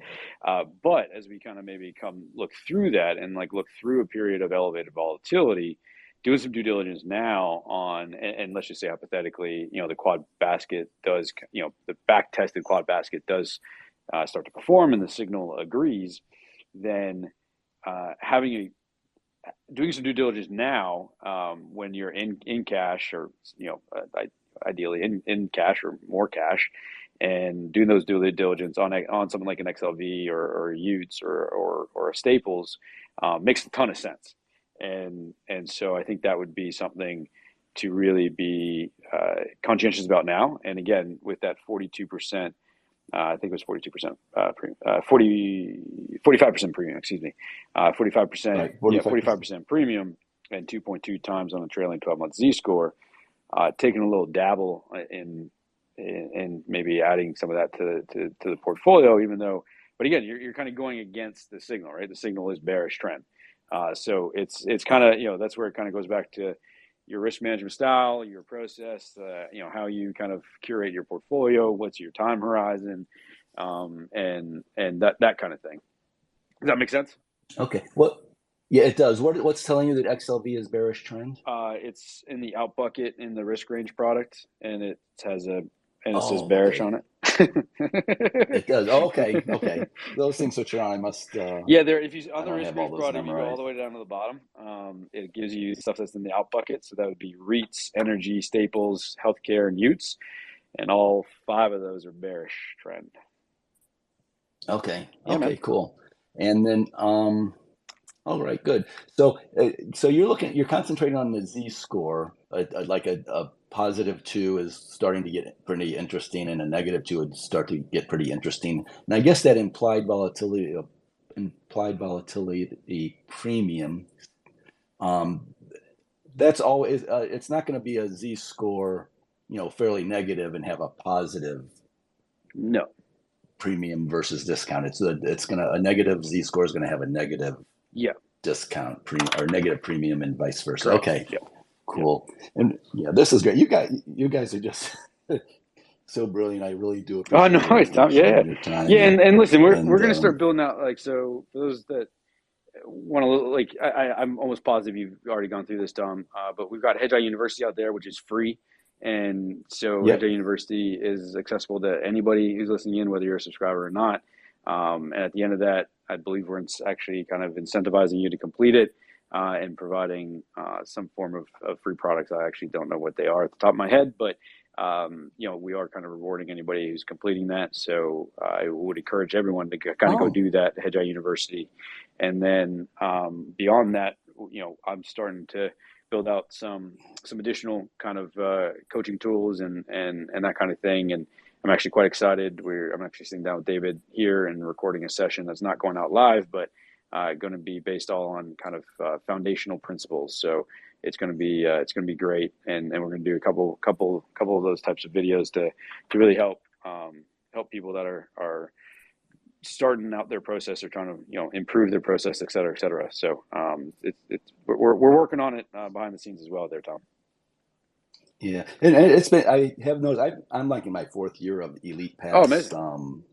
But as we kind of maybe look through that and look through a period of elevated volatility, doing some due diligence now on, and let's just say hypothetically, the quad basket does, the back tested quad basket does start to perform and the signal agrees, then doing some due diligence now when you're in cash or, ideally in cash or more cash, and doing those due diligence on something like an XLV or Utes or a Staples makes a ton of sense. And so I think that would be something to really be conscientious about now. And again, with that 42%, I think it was 42%, 45% premium, excuse me, 45%, 45% premium and 2.2 times on the trailing 12-month Z score. taking a little dabble in maybe adding some of that to the portfolio, even though, but again, you're kind of going against the signal, right? The signal is bearish trend. So it's kind of, that's where it kind of goes back to your risk management style, your process, how you kind of curate your portfolio, what's your time horizon, and that kind of thing. Does that make sense? Okay. Yeah, it does. What's telling you that XLV is bearish trend? It's in the out bucket in the risk range product, and it says Oh, bearish okay. on it. It does. Oh, okay. Those things which I must. Yeah, there. If you I on the don't risk have all range those product, you go all memorized. the way down to the bottom. It gives you stuff that's in the out bucket, so that would be REITs, energy, staples, healthcare, and Utes, and all 5 of those are bearish trend. Okay. Yeah, Okay. man. Cool. And then, all right, good. So you're concentrating on the Z score, like a +2 is starting to get pretty interesting, and a -2 would start to get pretty interesting. And I guess that implied volatility premium, that's always it's not going to be a Z score, fairly negative and have a positive No. premium versus discount. It's gonna a negative Z score is going to have a negative Yeah. discount or negative premium and vice versa. Correct. Okay, Yeah. cool. And yeah, this is great. You guys are just so brilliant. I really do Oh appreciate no, it's Tom. Yeah, your time. yeah. And listen, we're And gonna start building out, like, so for those that want to, like, I'm almost positive you've already gone through this, Tom. But we've got Hedgeye University out there, which is free, and so yep. Hedgeye University is accessible to anybody who's listening in, whether you're a subscriber or not. And at the end of that, I believe we're actually kind of incentivizing you to complete it, and providing some form of free products. I actually don't know what they are at the top of my head, but we are kind of rewarding anybody who's completing that. So I would encourage everyone to kind of go do that, Hedgeye University. And then beyond that, I'm starting to build out some additional kind of coaching tools and that kind of thing. And I'm actually quite excited. I'm actually sitting down with David here and recording a session that's not going out live, but going to be based all on kind of foundational principles. So it's going to be great, and we're going to do a couple of those types of videos to really help people that are starting out their process or trying to improve their process, et cetera, et cetera. So we're working on it behind the scenes as well there, Tom. Yeah, and it's been. I have noticed. I'm like in my 4th year of Elite Pass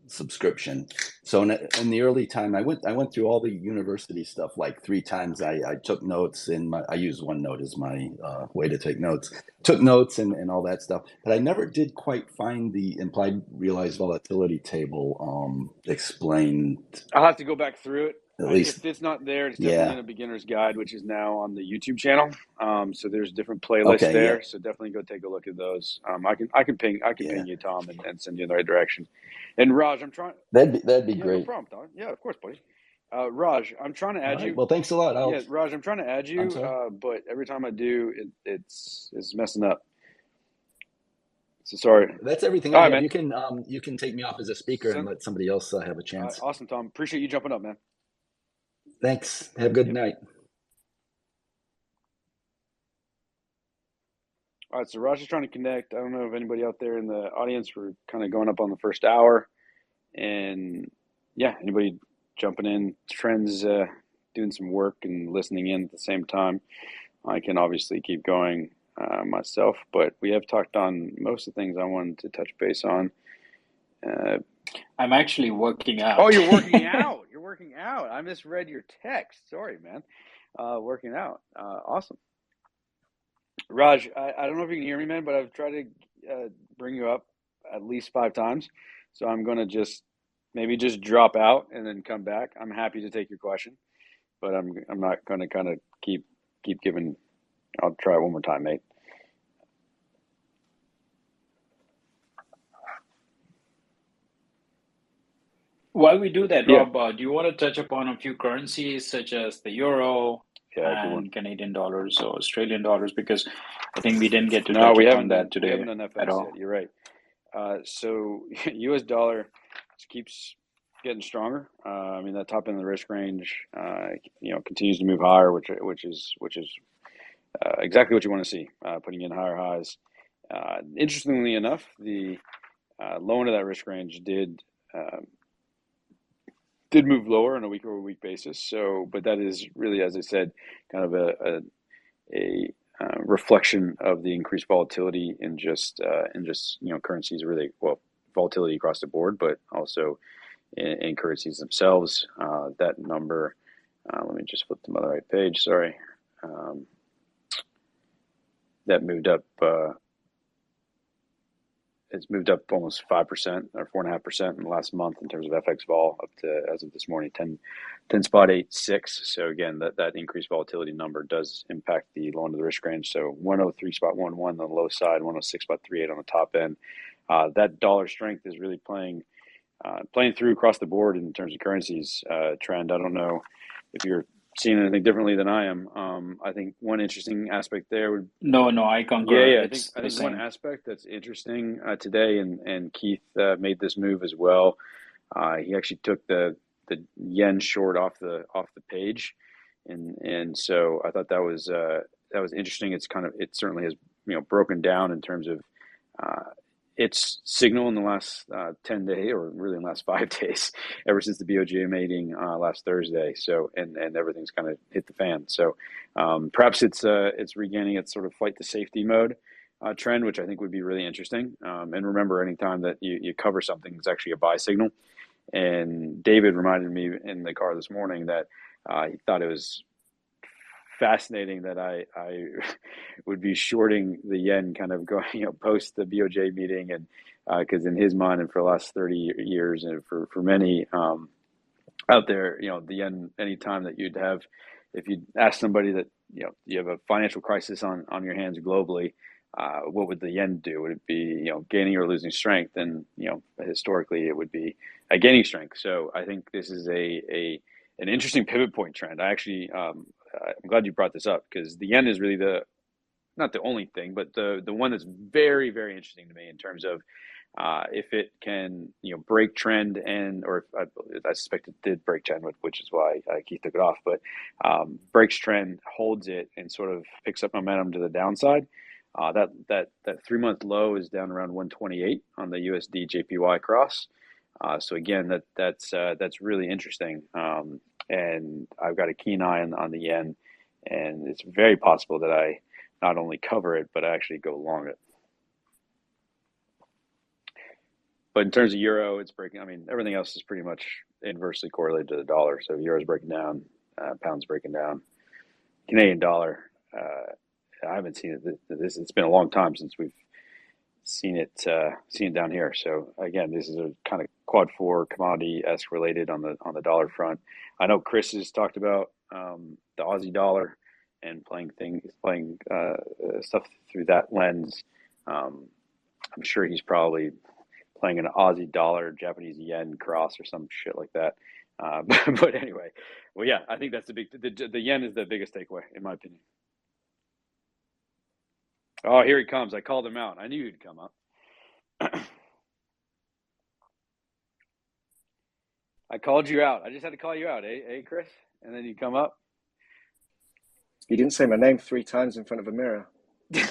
subscription. So in the early time, I went through all the university stuff like 3 times. I took notes I use OneNote as my way to take notes. Took notes and all that stuff, but I never did quite find the implied realized volatility table explained. I'll have to go back through it. At least, if it's not there, it's definitely in a beginner's guide, which is now on the YouTube channel. So there's different playlists there. Yeah. So definitely go take a look at those. I can ping you, Tom, and send you in the right direction. And Raj, I'm trying. That'd be great. No problem, Tom. Yeah, of course, buddy. Raj, I'm trying to add you. Well, thanks a lot. Raj, I'm trying to add you, but every time I do, it's messing up. So sorry. That's everything. All right, man. You can take me off as a speaker and let somebody else have a chance. Awesome, Tom. Appreciate you jumping up, man. Thanks. Have a good night. All right, so Raj is trying to connect. I don't know if anybody out there in the audience, we're kind of going up on the first hour. And yeah, anybody jumping in, friends doing some work and listening in at the same time. I can obviously keep going myself, but we have talked on most of the things I wanted to touch base on. I'm actually working out. Oh, you're working out. You're working out. I misread your text. Sorry, man. Working out. Awesome. Raj, I don't know if you can hear me, man, but I've tried to bring you up at least 5 times. So I'm going to just drop out and then come back. I'm happy to take your question, but I'm not going to kind of keep giving. I'll try it one more time, mate. While we do that, Rob, do you want to touch upon a few currencies such as the euro and Canadian dollars or Australian dollars? Because I think we didn't get to touch upon that today. We haven't done FX yet. You're right. So U.S. dollar keeps getting stronger. I mean, that top end of the risk range, continues to move higher, which is exactly what you want to see, putting in higher highs. Interestingly enough, the low end of that risk range did move lower on a week-over-week basis. So, but that is really, as I said, kind of a reflection of the increased volatility in just currencies, really, well, volatility across the board, but also in currencies themselves. That number, let me just flip to the right page. Sorry, that moved up. It's moved up almost 5% or 4.5% in the last month in terms of FX vol, up to, as of this morning, 10.86. So again, that increased volatility number does impact the low end of the risk range. So 103.11 on the low side, 106.38 on the top end. That dollar strength is really playing through across the board in terms of currencies trend. I don't know if you're seeing anything differently than I am. I think one interesting aspect there would No, I concur. yeah. It's I the think one same. aspect that's interesting today, and Keith made this move as well. He actually took the yen short off the page, and so I thought that was interesting. It certainly has broken down in terms of its signal in the last 10 days, or really in the last 5 days, ever since the BOJ meeting last Thursday. So, and everything's kind of hit the fan. So, perhaps it's regaining its sort of flight to safety mode trend, which I think would be really interesting. And remember, anytime that you cover something, it's actually a buy signal. And David reminded me in the car this morning that he thought it was fascinating that I would be shorting the yen kind of going, post the BOJ meeting, and because in his mind, and for the last 30 years, and for many out there, the yen, anytime that you'd have, if you'd ask somebody that, you have a financial crisis on your hands globally, what would the yen do? Would it be, gaining or losing strength? And, historically it would be gaining strength. So I think this is an interesting pivot point trend. I actually, I'm glad you brought this up, because the yen is really not the only thing, but the one that's very, very interesting to me in terms of if it can, break trend, or I suspect it did break trend, which is why Keith took it off, but breaks trend, holds it, and sort of picks up momentum to the downside. That 3-month low is down around 128 on the USD JPY cross. So again, that's really interesting. And I've got a keen eye on the yen, and it's very possible that I not only cover it, but I actually go long it. But in terms of euro, it's breaking. I mean, everything else is pretty much inversely correlated to the dollar. So euro's breaking down, pound's breaking down, Canadian dollar. I haven't seen it. It's been a long time since we've seen it down here. So again, this is a kind of quad 4 commodity-esque related on the dollar front. I know Chris has talked about the Aussie dollar and playing stuff through that lens. I'm sure he's probably playing an Aussie dollar Japanese yen cross or some shit like that. But anyway, well, yeah, I think that's the yen is the biggest takeaway in my opinion. Oh, here he comes. I called him out. I knew he'd come up. I called you out. I just had to call you out, Chris? And then you come up. You didn't say my name 3 times in front of a mirror. I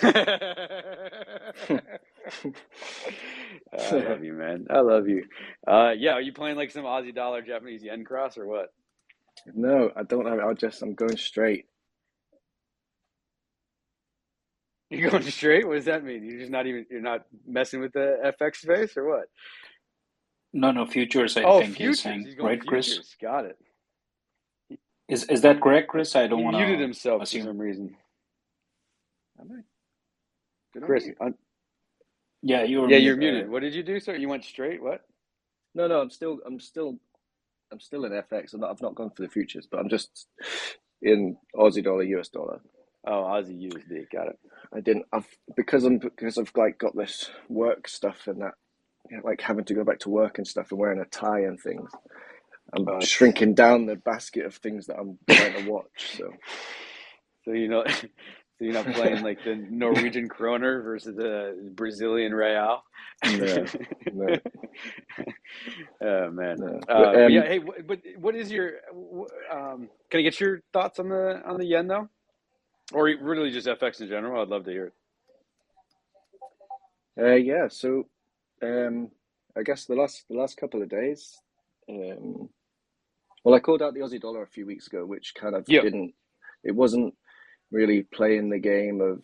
love you, man. I love you. Yeah, are you playing like some Aussie dollar Japanese yen cross or what? No, I don't have it. I'm going straight. You're going straight? What does that mean? You're not messing with the FX space or what? No, futures, I think futures. he's saying, He's going right, futures. Chris? Got it. Is that correct, Chris? I don't want to muted himself assume. for some reason. Did Chris, yeah, you were you're muted. What did you do, sir? You went straight. What? No, I'm still in FX. I've not gone for the futures, but I'm just in Aussie dollar, US dollar. Oh, Aussie USD. Got it. I didn't. Because I've like got this work stuff and that, like having to go back to work and stuff and wearing a tie and things. I'm shrinking down the basket of things that I'm trying to watch. So you're not playing like the Norwegian kroner versus the Brazilian real. No. Oh man. No. But yeah. Hey, but what is your? Can I get your thoughts on the yen though, or really just FX in general? I'd love to hear it. Yeah. So, I guess the last couple of days, well, I called out the Aussie dollar a few weeks ago, which kind of Yep. it wasn't really playing the game of,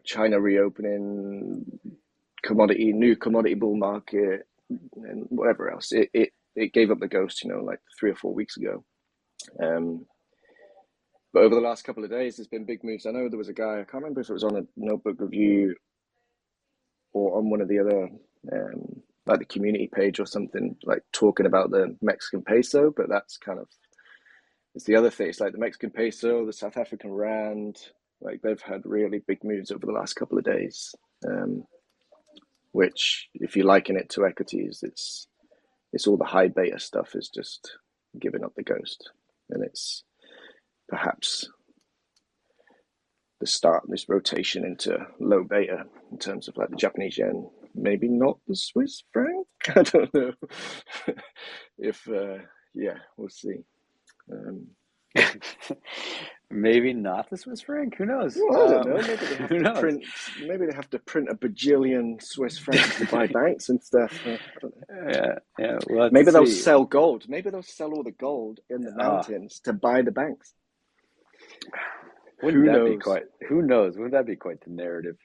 China reopening, new commodity bull market, and whatever else. It gave up the ghost, like 3 or 4 weeks ago. But over the last couple of days, there's been big moves. I know there was a guy, I can't remember if it was on a notebook review or on one of the other, like the community page or something, like talking about the Mexican peso, but that's kind of, it's the other thing. It's like the Mexican peso, the South African rand, like they've had really big moves over the last couple of days, which if you liken it to equities, it's all the high beta stuff is just giving up the ghost. And it's perhaps the start of this rotation into low beta in terms of like the Japanese yen, maybe not the Swiss franc. I don't know. If yeah, we'll see. Maybe not the Swiss franc. Who knows? Well, I don't know. Maybe they have Who to knows? print. Maybe they have to print a bajillion Swiss francs to buy banks and stuff. I don't know. Yeah. We'll have Maybe to they'll see. sell gold. Maybe they'll sell all the gold in the mountains to buy the banks. Wouldn't Who that be knows? quite? Who knows? Wouldn't that be quite the narrative?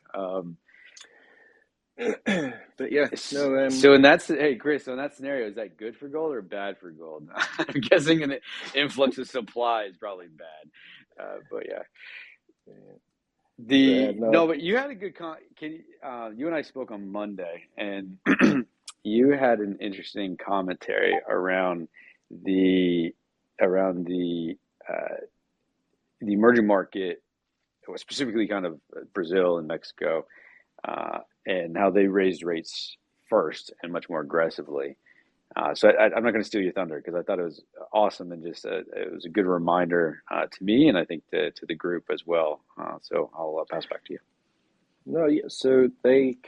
But yeah, no. So in that, hey Chris, so in that scenario, is that good for gold or bad for gold? I'm guessing an influx of supply is probably bad, but yeah. But you had a good you and I spoke on Monday, and you had an interesting commentary around the emerging market, specifically kind of Brazil and Mexico, and how they raised rates first and much more aggressively. So I'm not going to steal your thunder because I thought it was awesome and just it was a good reminder to me and I think to the group as well. So I'll pass back to you. No, yeah. So they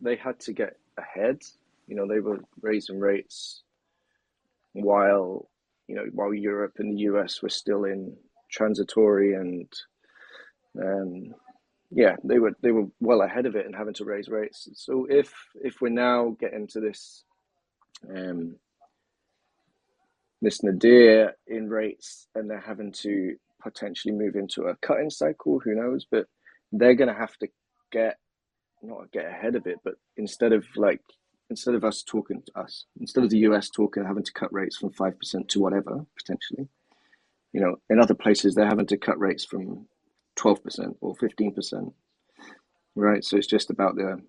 had to get ahead. They were raising rates while Europe and the US were still in transitory, and yeah, they were well ahead of it and having to raise rates. So if we're now getting to this this nadir in rates and they're having to potentially move into a cutting cycle, who knows? But they're going to have to not get ahead of it, but instead of the US talking, having to cut rates from 5% to whatever, potentially, in other places, they're having to cut rates from 12% or 15%, right? So it's just about the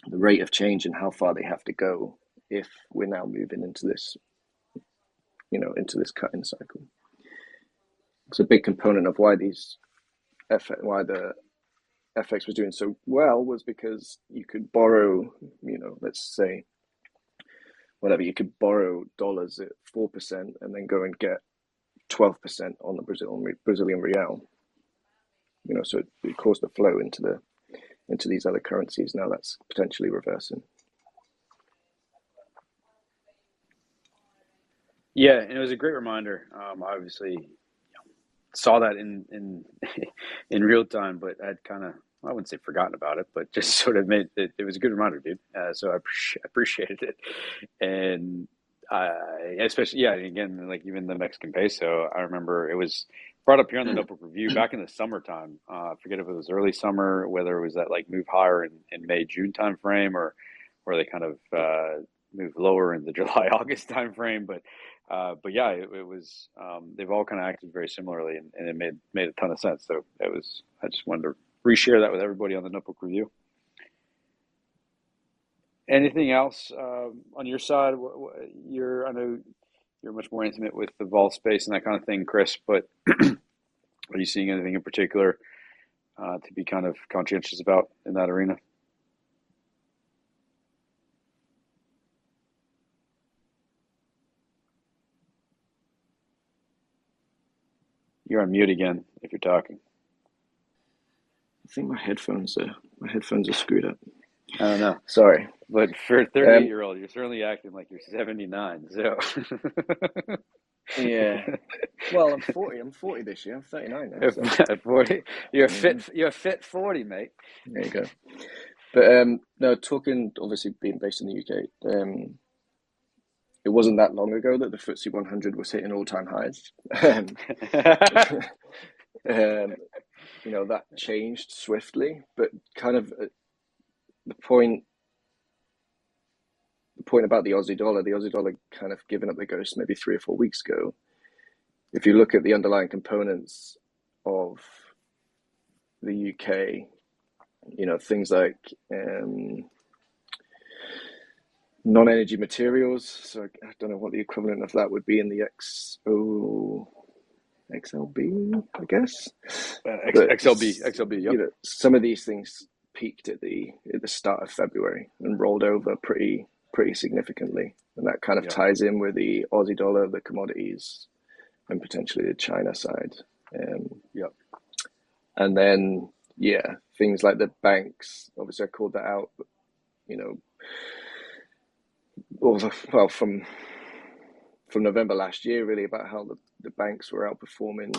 rate of change and how far they have to go if we're now moving into this, into this cutting cycle. It's a big component of why the FX was doing so well was because you could borrow, let's say, whatever, you could borrow dollars at 4% and then go and get 12% on the Brazilian real. So it caused a flow into these other currencies. Now that's potentially reversing. Yeah, and it was a great reminder. Obviously, saw that in in real time, but I'd I wouldn't say forgotten about it, but just sort of made it. It was a good reminder, dude. So I appreciated it, and especially again, like even the Mexican peso. I remember it was brought up here on the Notebook Review back in the summertime. I forget if it was early summer, whether it was that like move higher in May June time frame, or where they kind of move lower in the July August time frame, but yeah, it was. They've all kind of acted very similarly, and it made a ton of sense. So I just wanted to reshare that with everybody on the Notebook Review. Anything else on your side? I know you're much more intimate with the vol space and that kind of thing, Chris. But are you seeing anything in particular to be kind of conscientious about in that arena? You're on mute again if you're talking. I think my headphones are screwed up. I don't know. Sorry. But for a 38-year-old, you're certainly acting like you're 79. So yeah. Well, I'm 40. I'm 40 this year. I'm 39 now. So. 40. You're a fit 40, mate. There you go. But no, talking obviously being based in the UK, it wasn't that long ago that the FTSE 100 was hitting all-time highs. That changed swiftly, but kind of the point about the Aussie dollar kind of given up the ghost maybe 3 or 4 weeks ago. If you look at the underlying components of the UK, things like non-energy materials. So I don't know what the equivalent of that would be in the XLB, I guess. XLB. Yep. Some of these things peaked at the start of February and rolled over pretty significantly, and that kind of ties in with the Aussie dollar, the commodities, and potentially the China side. And then things like the banks. Obviously, I called that out. But, from November last year, really, about how the banks were outperforming,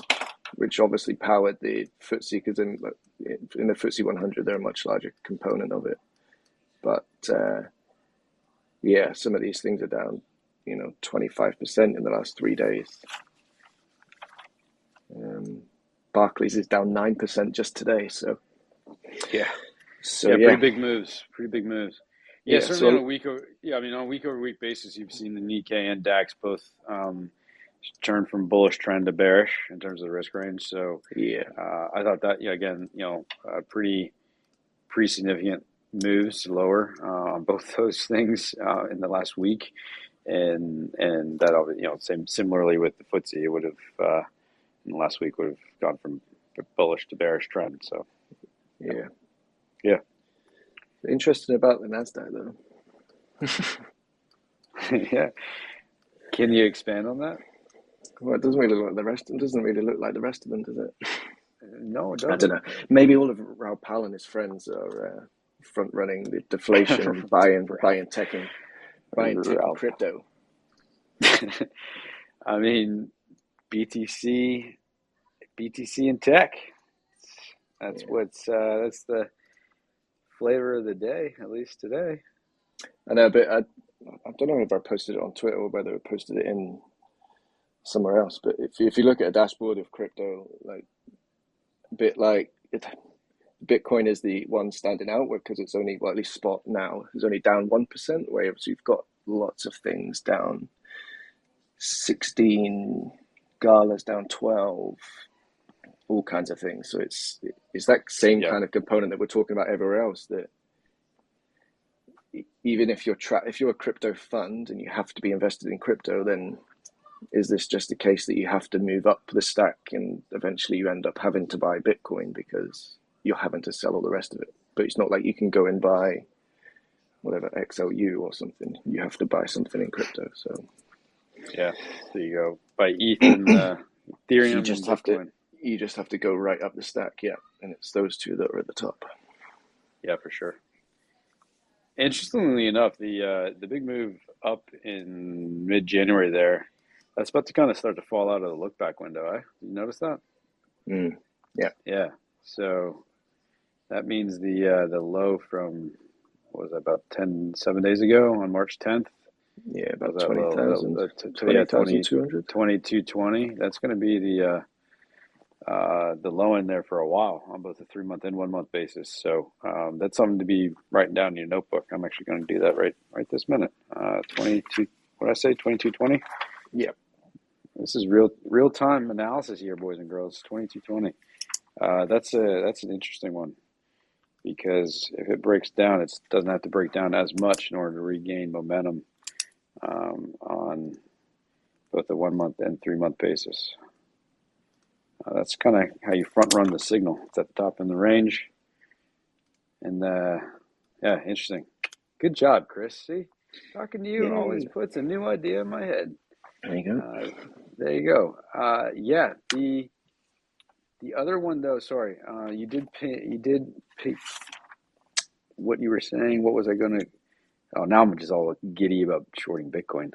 which obviously powered the FTSE, because in the FTSE 100 they're a much larger component of it. But some of these things are down 25% in the last 3 days. Barclays is down 9% just today. So pretty big moves. Yeah, certainly on a week-over-week basis, you've seen the Nikkei and DAX both turn from bullish trend to bearish in terms of the risk range. So I thought that again, pretty significant moves lower on both those things in the last week, and that similarly with the FTSE, it would have in the last week would have gone from bullish to bearish trend. So interesting about the Nasdaq though. Yeah, can you expand on that? Well, it doesn't really look like the rest. It doesn't really look like the rest of them, does it? No, it doesn't. I don't know. Maybe all of Raoul Pal and his friends are front running the deflation and buying tech and crypto. I mean, BTC and tech. That's that's the flavor of the day, at least today. I know, but I don't know if I posted it on Twitter or whether I posted it in somewhere else. But if you look at a dashboard of crypto, Bitcoin is the one standing out because it's only, at least spot now, is only down 1%, whereas you've got lots of things down 16, Gala's down 12, all kinds of things. So it's that same kind of component that we're talking about everywhere else, that even if you're a crypto fund and you have to be invested in crypto, then is this just a case that you have to move up the stack and eventually you end up having to buy Bitcoin because you're having to sell all the rest of it? But it's not like you can go and buy whatever XLU or something. You have to buy something in crypto. So there you go. Buy ETH and Ethereum. You just have to go right up the stack, and it's those two that are at the top. Yeah, for sure. Interestingly enough, the big move up in mid-January there, that's about to kind of start to fall out of the look-back window, eh? You notice that? Yeah. So that means the low from, what was that, about 7 days ago on March 10th? Yeah, about 20,000. 20,200. 2220. That's going to be the low end there for a while on both a 3-month and 1-month basis. So that's something to be writing down in your notebook. I'm actually going to do that right this minute. 22. What did I say? 2220. Yeah. This is real time analysis here, boys and girls. 2220. That's an interesting one, because if it breaks down, it doesn't have to break down as much in order to regain momentum on both the 1-month and 3-month basis. That's kind of how you front run the signal. It's at the top in the range. And interesting. Good job, Chris. See, talking to you always puts a new idea in my head. There you go. There you go. The other one though, sorry, you did pick what you were saying. What was I going to? Oh, now I'm just all giddy about shorting Bitcoin.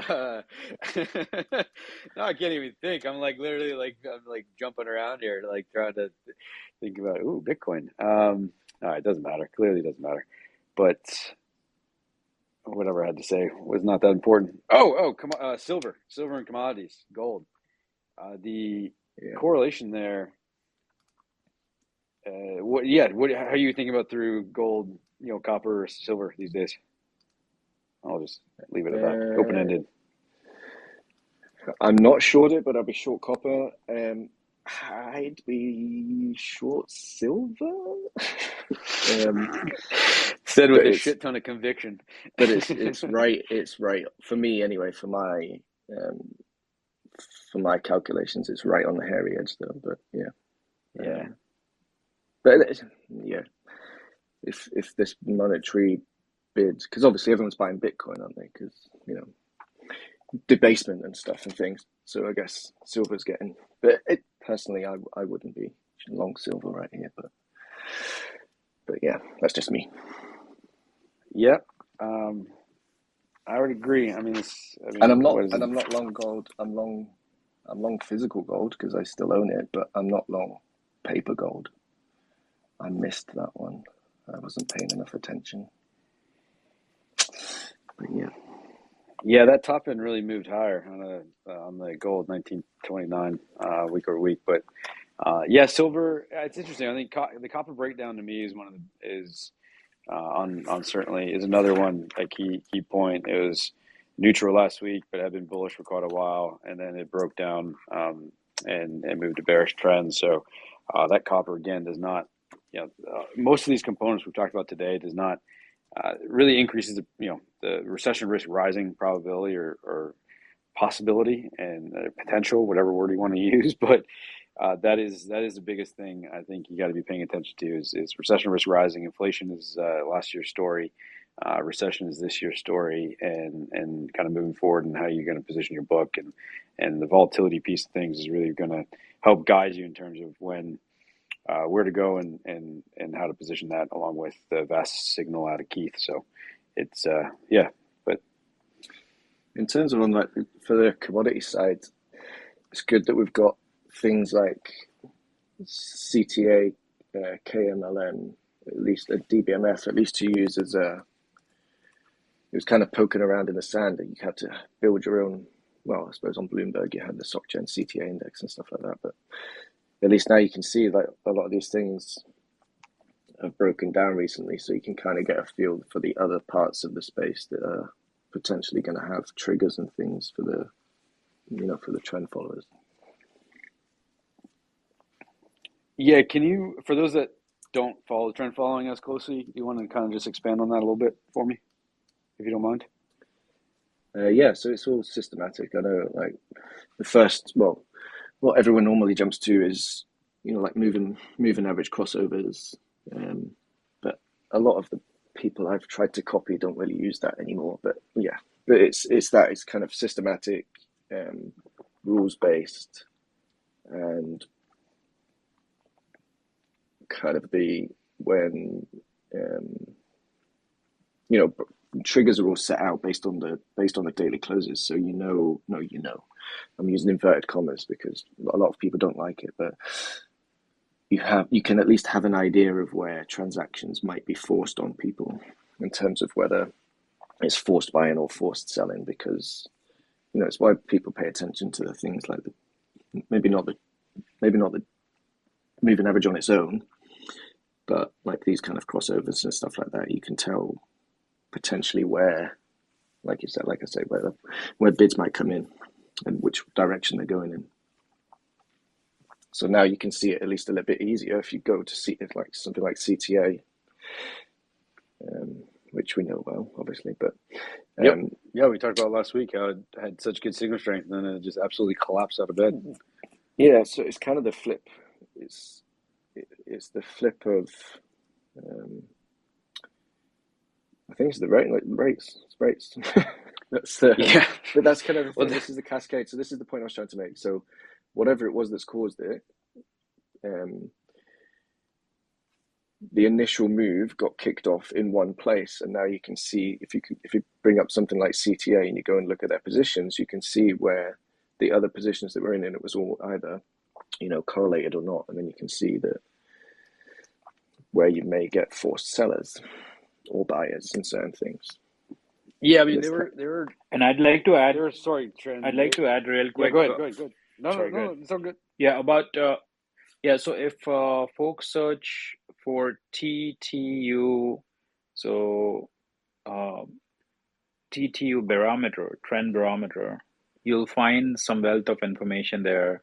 uh, no, I can't even think. I'm like literally like I'm like jumping around here, like trying to think about Bitcoin. No, it doesn't matter. Clearly, doesn't matter. But whatever I had to say was not that important. Come on, silver and commodities, gold. The correlation there. What? Yeah. What? How are you thinking about through gold? Copper or silver these days? I'll just leave it at that. Open ended. I'm not short it, but I'll be short copper. I'd be short silver. Said with a shit ton of conviction. But it's right. It's right for me anyway. For my calculations, it's right on the hairy edge though. But yeah. But yeah, if this monetary bids, because obviously everyone's buying Bitcoin, aren't they? Because debasement and stuff and things. So I guess silver's getting. But personally, I wouldn't be long silver right here. But yeah, that's just me. Yeah, I would agree. I mean, and I'm not long gold. I'm long physical gold because I still own it, but I'm not long paper gold. I missed that one. I wasn't paying enough attention. But yeah. Yeah, that top end really moved higher on the gold 1929 week over week. But yeah, silver. It's interesting. I think the copper breakdown to me is on certainly is another one, a key point. It was neutral last week, but had been bullish for quite a while, and then it broke down and moved to bearish trends. So that copper again does not. Most of these components we've talked about today does not really increases the recession risk rising probability or possibility and potential, whatever word you want to use. But that is the biggest thing I think you got to be paying attention to is recession risk rising. Inflation is last year's story. Recession is this year's story, and kind of moving forward and how you're going to position your book and the volatility piece of things is really going to help guide you in terms of when. Where to go and how to position that along with the vast signal out of Keith. So it's but in terms of for the commodity side, it's good that we've got things like CTA, KMLN, at least a DBMF, at least to use as it was kind of poking around in the sand that you had to build your own. Well, I suppose on Bloomberg you had the SocGen CTA index and stuff like that, but at least now you can see that a lot of these things have broken down recently, so you can kind of get a feel for the other parts of the space that are potentially going to have triggers and things for the trend followers. Yeah, can you, for those that don't follow the trend following as closely, you want to kind of just expand on that a little bit for me, if you don't mind? Yeah, so it's all systematic. I know, like the first, what everyone normally jumps to is, like moving average crossovers. But a lot of the people I've tried to copy don't really use that anymore. But yeah, but it's kind of systematic, rules based, and kind of when triggers are all set out based on the daily closes. So I'm using inverted commas because a lot of people don't like it, but you can at least have an idea of where transactions might be forced on people in terms of whether it's forced buying or forced selling, because it's why people pay attention to the things like maybe not the moving average on its own, but like these kind of crossovers and stuff like that, you can tell potentially where, like I say, where bids might come in and which direction they're going in. So now you can see it at least a little bit easier if you go to see it like something like CTA, which we know well, obviously. But yeah, we talked about last week how it had such good signal strength, and then it just absolutely collapsed out of bed. Yeah, so it's kind of the flip. It's the flip of. I think it's the rates. It's rates. But that's kind of the thing. This is the cascade. So this is the point I was trying to make. So whatever it was that's caused it, the initial move got kicked off in one place, and now you can see if you bring up something like CTA and you go and look at their positions, you can see where the other positions that were in, and it was all either correlated or not, and then you can see that where you may get forced sellers or buyers in certain things. Yeah, I mean they were, and I'd like to add. Sorry, I'd like to add real quick. Yeah, go ahead. No, sorry, no, it's all good. Yeah, about so if folks search for TTU, so TTU barometer, trend barometer, you'll find some wealth of information there.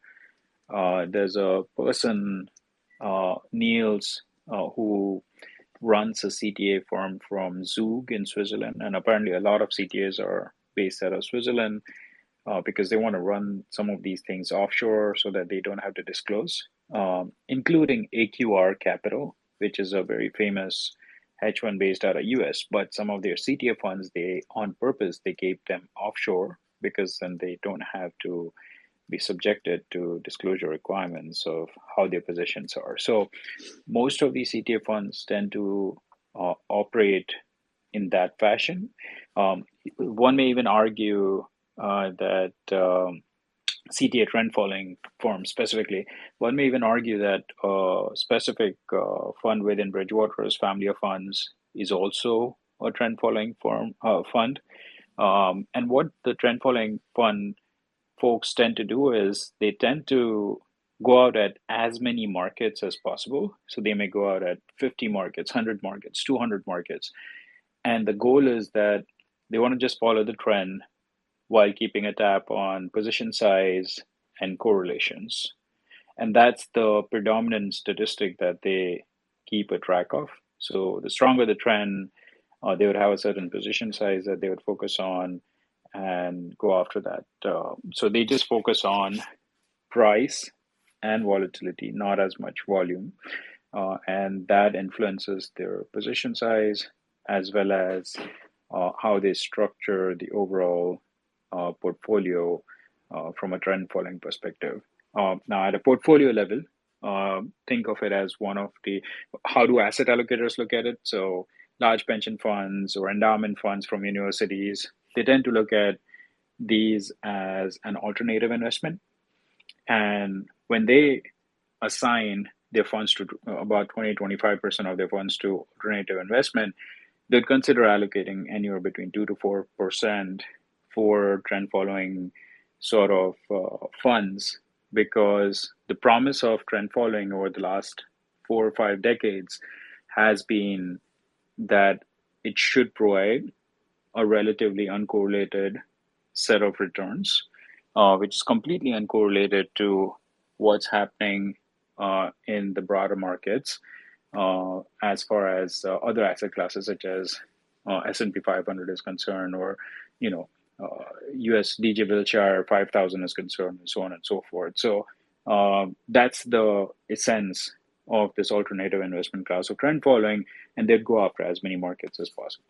There's a person, Niels, who runs a CTA firm from Zug in Switzerland, and apparently a lot of CTAs are based out of Switzerland because they want to run some of these things offshore so that they don't have to disclose, including AQR Capital, which is a very famous hedge fund based out of US. But some of their CTA funds, on purpose, they keep them offshore because then they don't have to be subjected to disclosure requirements of how their positions are. So most of these CTA funds tend to operate in that fashion. One may even argue that CTA trend following firm specifically, one may even argue that a specific fund within Bridgewater's family of funds is also a trend following fund. And what the trend following fund folks tend to do is they tend to go out at as many markets as possible. So they may go out at 50 markets, 100 markets, 200 markets. And the goal is that they want to just follow the trend while keeping a tap on position size and correlations. And that's the predominant statistic that they keep a track of. So the stronger the trend, they would have a certain position size that they would focus on and go after that. So they just focus on price and volatility, not as much volume. And that influences their position size as well as how they structure the overall portfolio from a trend following perspective. Now, at a portfolio level, think of it as how do asset allocators look at it? So large pension funds or endowment funds from universities, they tend to look at these as an alternative investment. And when they assign their funds to about 20-25% of their funds to alternative investment, they'd consider allocating anywhere between 2 to 4% for trend following sort of funds, because the promise of trend following over the last 4 or 5 decades has been that it should provide a relatively uncorrelated set of returns, which is completely uncorrelated to what's happening in the broader markets as far as other asset classes such as S&P 500 is concerned, or US DJ Wilshire 5000 is concerned, and so on and so forth. So that's the essence of this alternative investment class of trend following, and they'd go after as many markets as possible.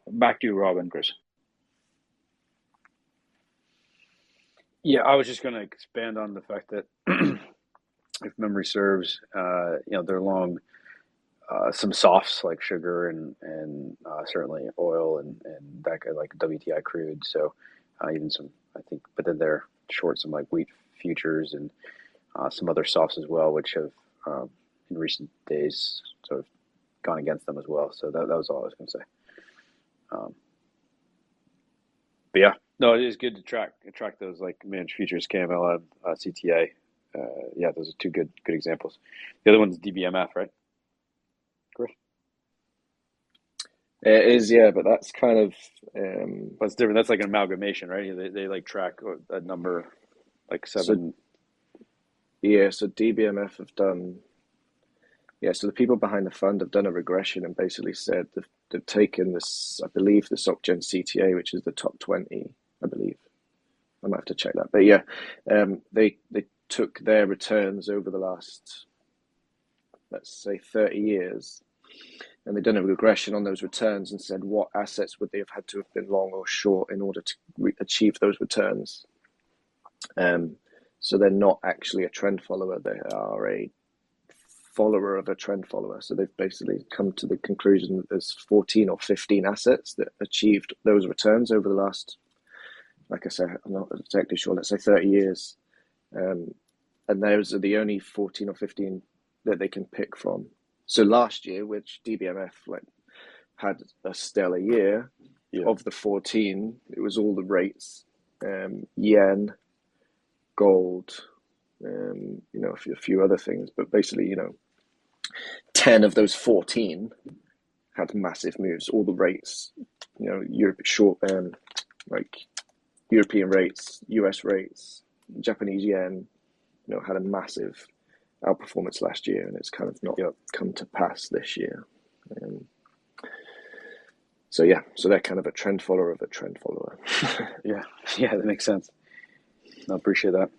Back to you, Rob and Chris. Yeah, I was just going to expand on the fact that if memory serves, they're long some softs like sugar and certainly oil and that kind of like WTI crude. So even some, I think, but then they're short some like wheat futures and some other softs as well, which have in recent days sort of gone against them as well. So that was all I was going to say. But yeah, no, it is good to track those like managed futures, KMLM, CTA. Yeah, those are two good examples. The other one's DBMF, right? Chris? It is, yeah, but that's kind of that's different. That's like an amalgamation, right? They like track a number like 7. So DBMF have done. Yeah, so the people behind the fund have done a regression and basically said they've taken this, I believe, the SocGen CTA, which is the top 20, I believe. I might have to check that. But yeah, they took their returns over the last, let's say, 30 years, and they've done a regression on those returns and said what assets would they have had to have been long or short in order to achieve those returns. So they're not actually a trend follower. They are a follower of a trend follower. So they've basically come to the conclusion that there's 14 or 15 assets that achieved those returns over the last, like I said, I'm not exactly sure, let's say 30 years. And those are the only 14 or 15 that they can pick from. So last year, which DBMF had a stellar year, of the 14, it was all the rates, yen, gold, a few other things, but basically, 10 of those 14 had massive moves. All the rates, like European rates, US rates, Japanese yen, had a massive outperformance last year, and it's kind of not come to pass this year. So they're kind of a trend follower of a trend follower. Yeah, that makes sense. I appreciate that.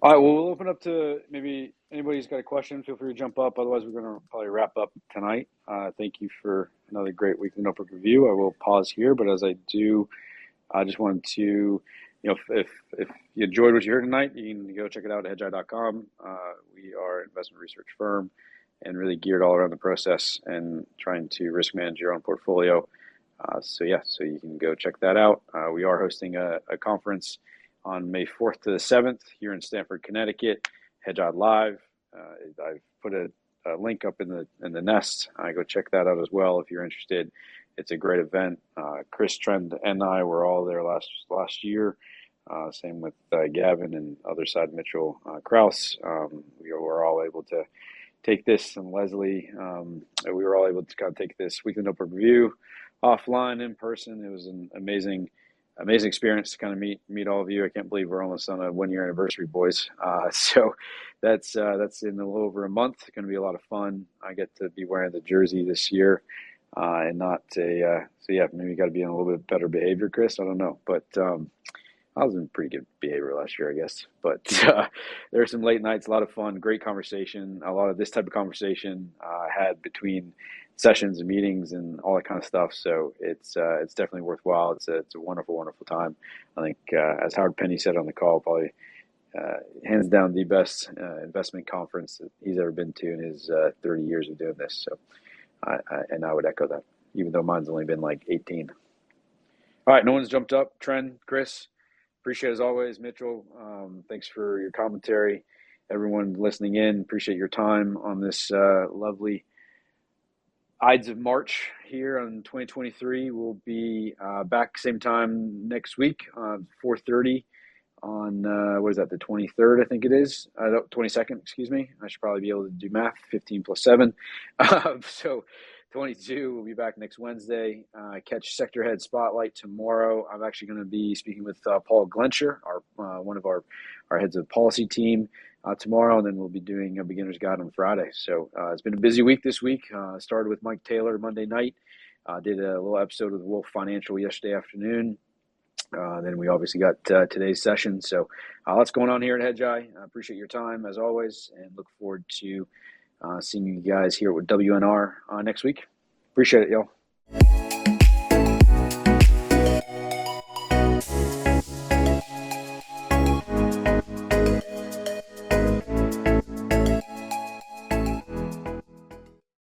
All right, well, we'll open up to maybe anybody's got a question, feel free to jump up. Otherwise, we're going to probably wrap up tonight. Thank you for another great weekly notebook review. I will pause here, but as I do, I just wanted to, if you enjoyed what you heard tonight, you can go check it out at hedgeye.com. We are an investment research firm and really geared all around the process and trying to risk manage your own portfolio. So you can go check that out. We are hosting a conference on May 4th to the 7th here in Stamford, Connecticut, Hedgeye Live. I've put a link up in the nest. Go check that out as well if you're interested. It's a great event. Chris, Trend, and I were all there last year. Same with Gavin and other side Mitchell Krause. We were all able to take this, and Leslie, we were all able to kind of take this weekly notebook review offline, in person. It was an amazing experience to kind of meet all of you. I can't believe we're almost on a 1-year anniversary, boys. So that's in a little over a month. It's going to be a lot of fun. I get to be wearing the jersey this year, and not maybe got to be in a little bit better behavior, Chris. I don't know, but I was in pretty good behavior last year, I guess. But there were some late nights, a lot of fun, great conversation. A lot of this type of conversation I had between sessions and meetings and all that kind of stuff. So it's definitely worthwhile. It's a wonderful, wonderful time. I think, as Howard Penny said on the call, probably hands down the best investment conference that he's ever been to in his 30 years of doing this. So I would echo that, even though mine's only been like 18. All right, no one's jumped up. Trent, Chris, appreciate it as always. Mitchell, thanks for your commentary. Everyone listening in, appreciate your time on this lovely Ides of March here on 2023. We'll be back same time next week, 4:30 on, the 23rd, I think it is. 22nd, excuse me. I should probably be able to do math, 15 plus 7. So 22, we'll be back next Wednesday. Catch Sector Head Spotlight tomorrow. I'm actually going to be speaking with Paul Glencher, one of our heads of the policy team, tomorrow, and then we'll be doing a beginner's guide on Friday. So it's been a busy week this week. Started with Mike Taylor Monday night. Did a little episode with Wolf Financial yesterday afternoon. Then we obviously got today's session. So lots going on here at Hedgeye. I appreciate your time as always, and look forward to seeing you guys here with WNR next week. Appreciate it, y'all.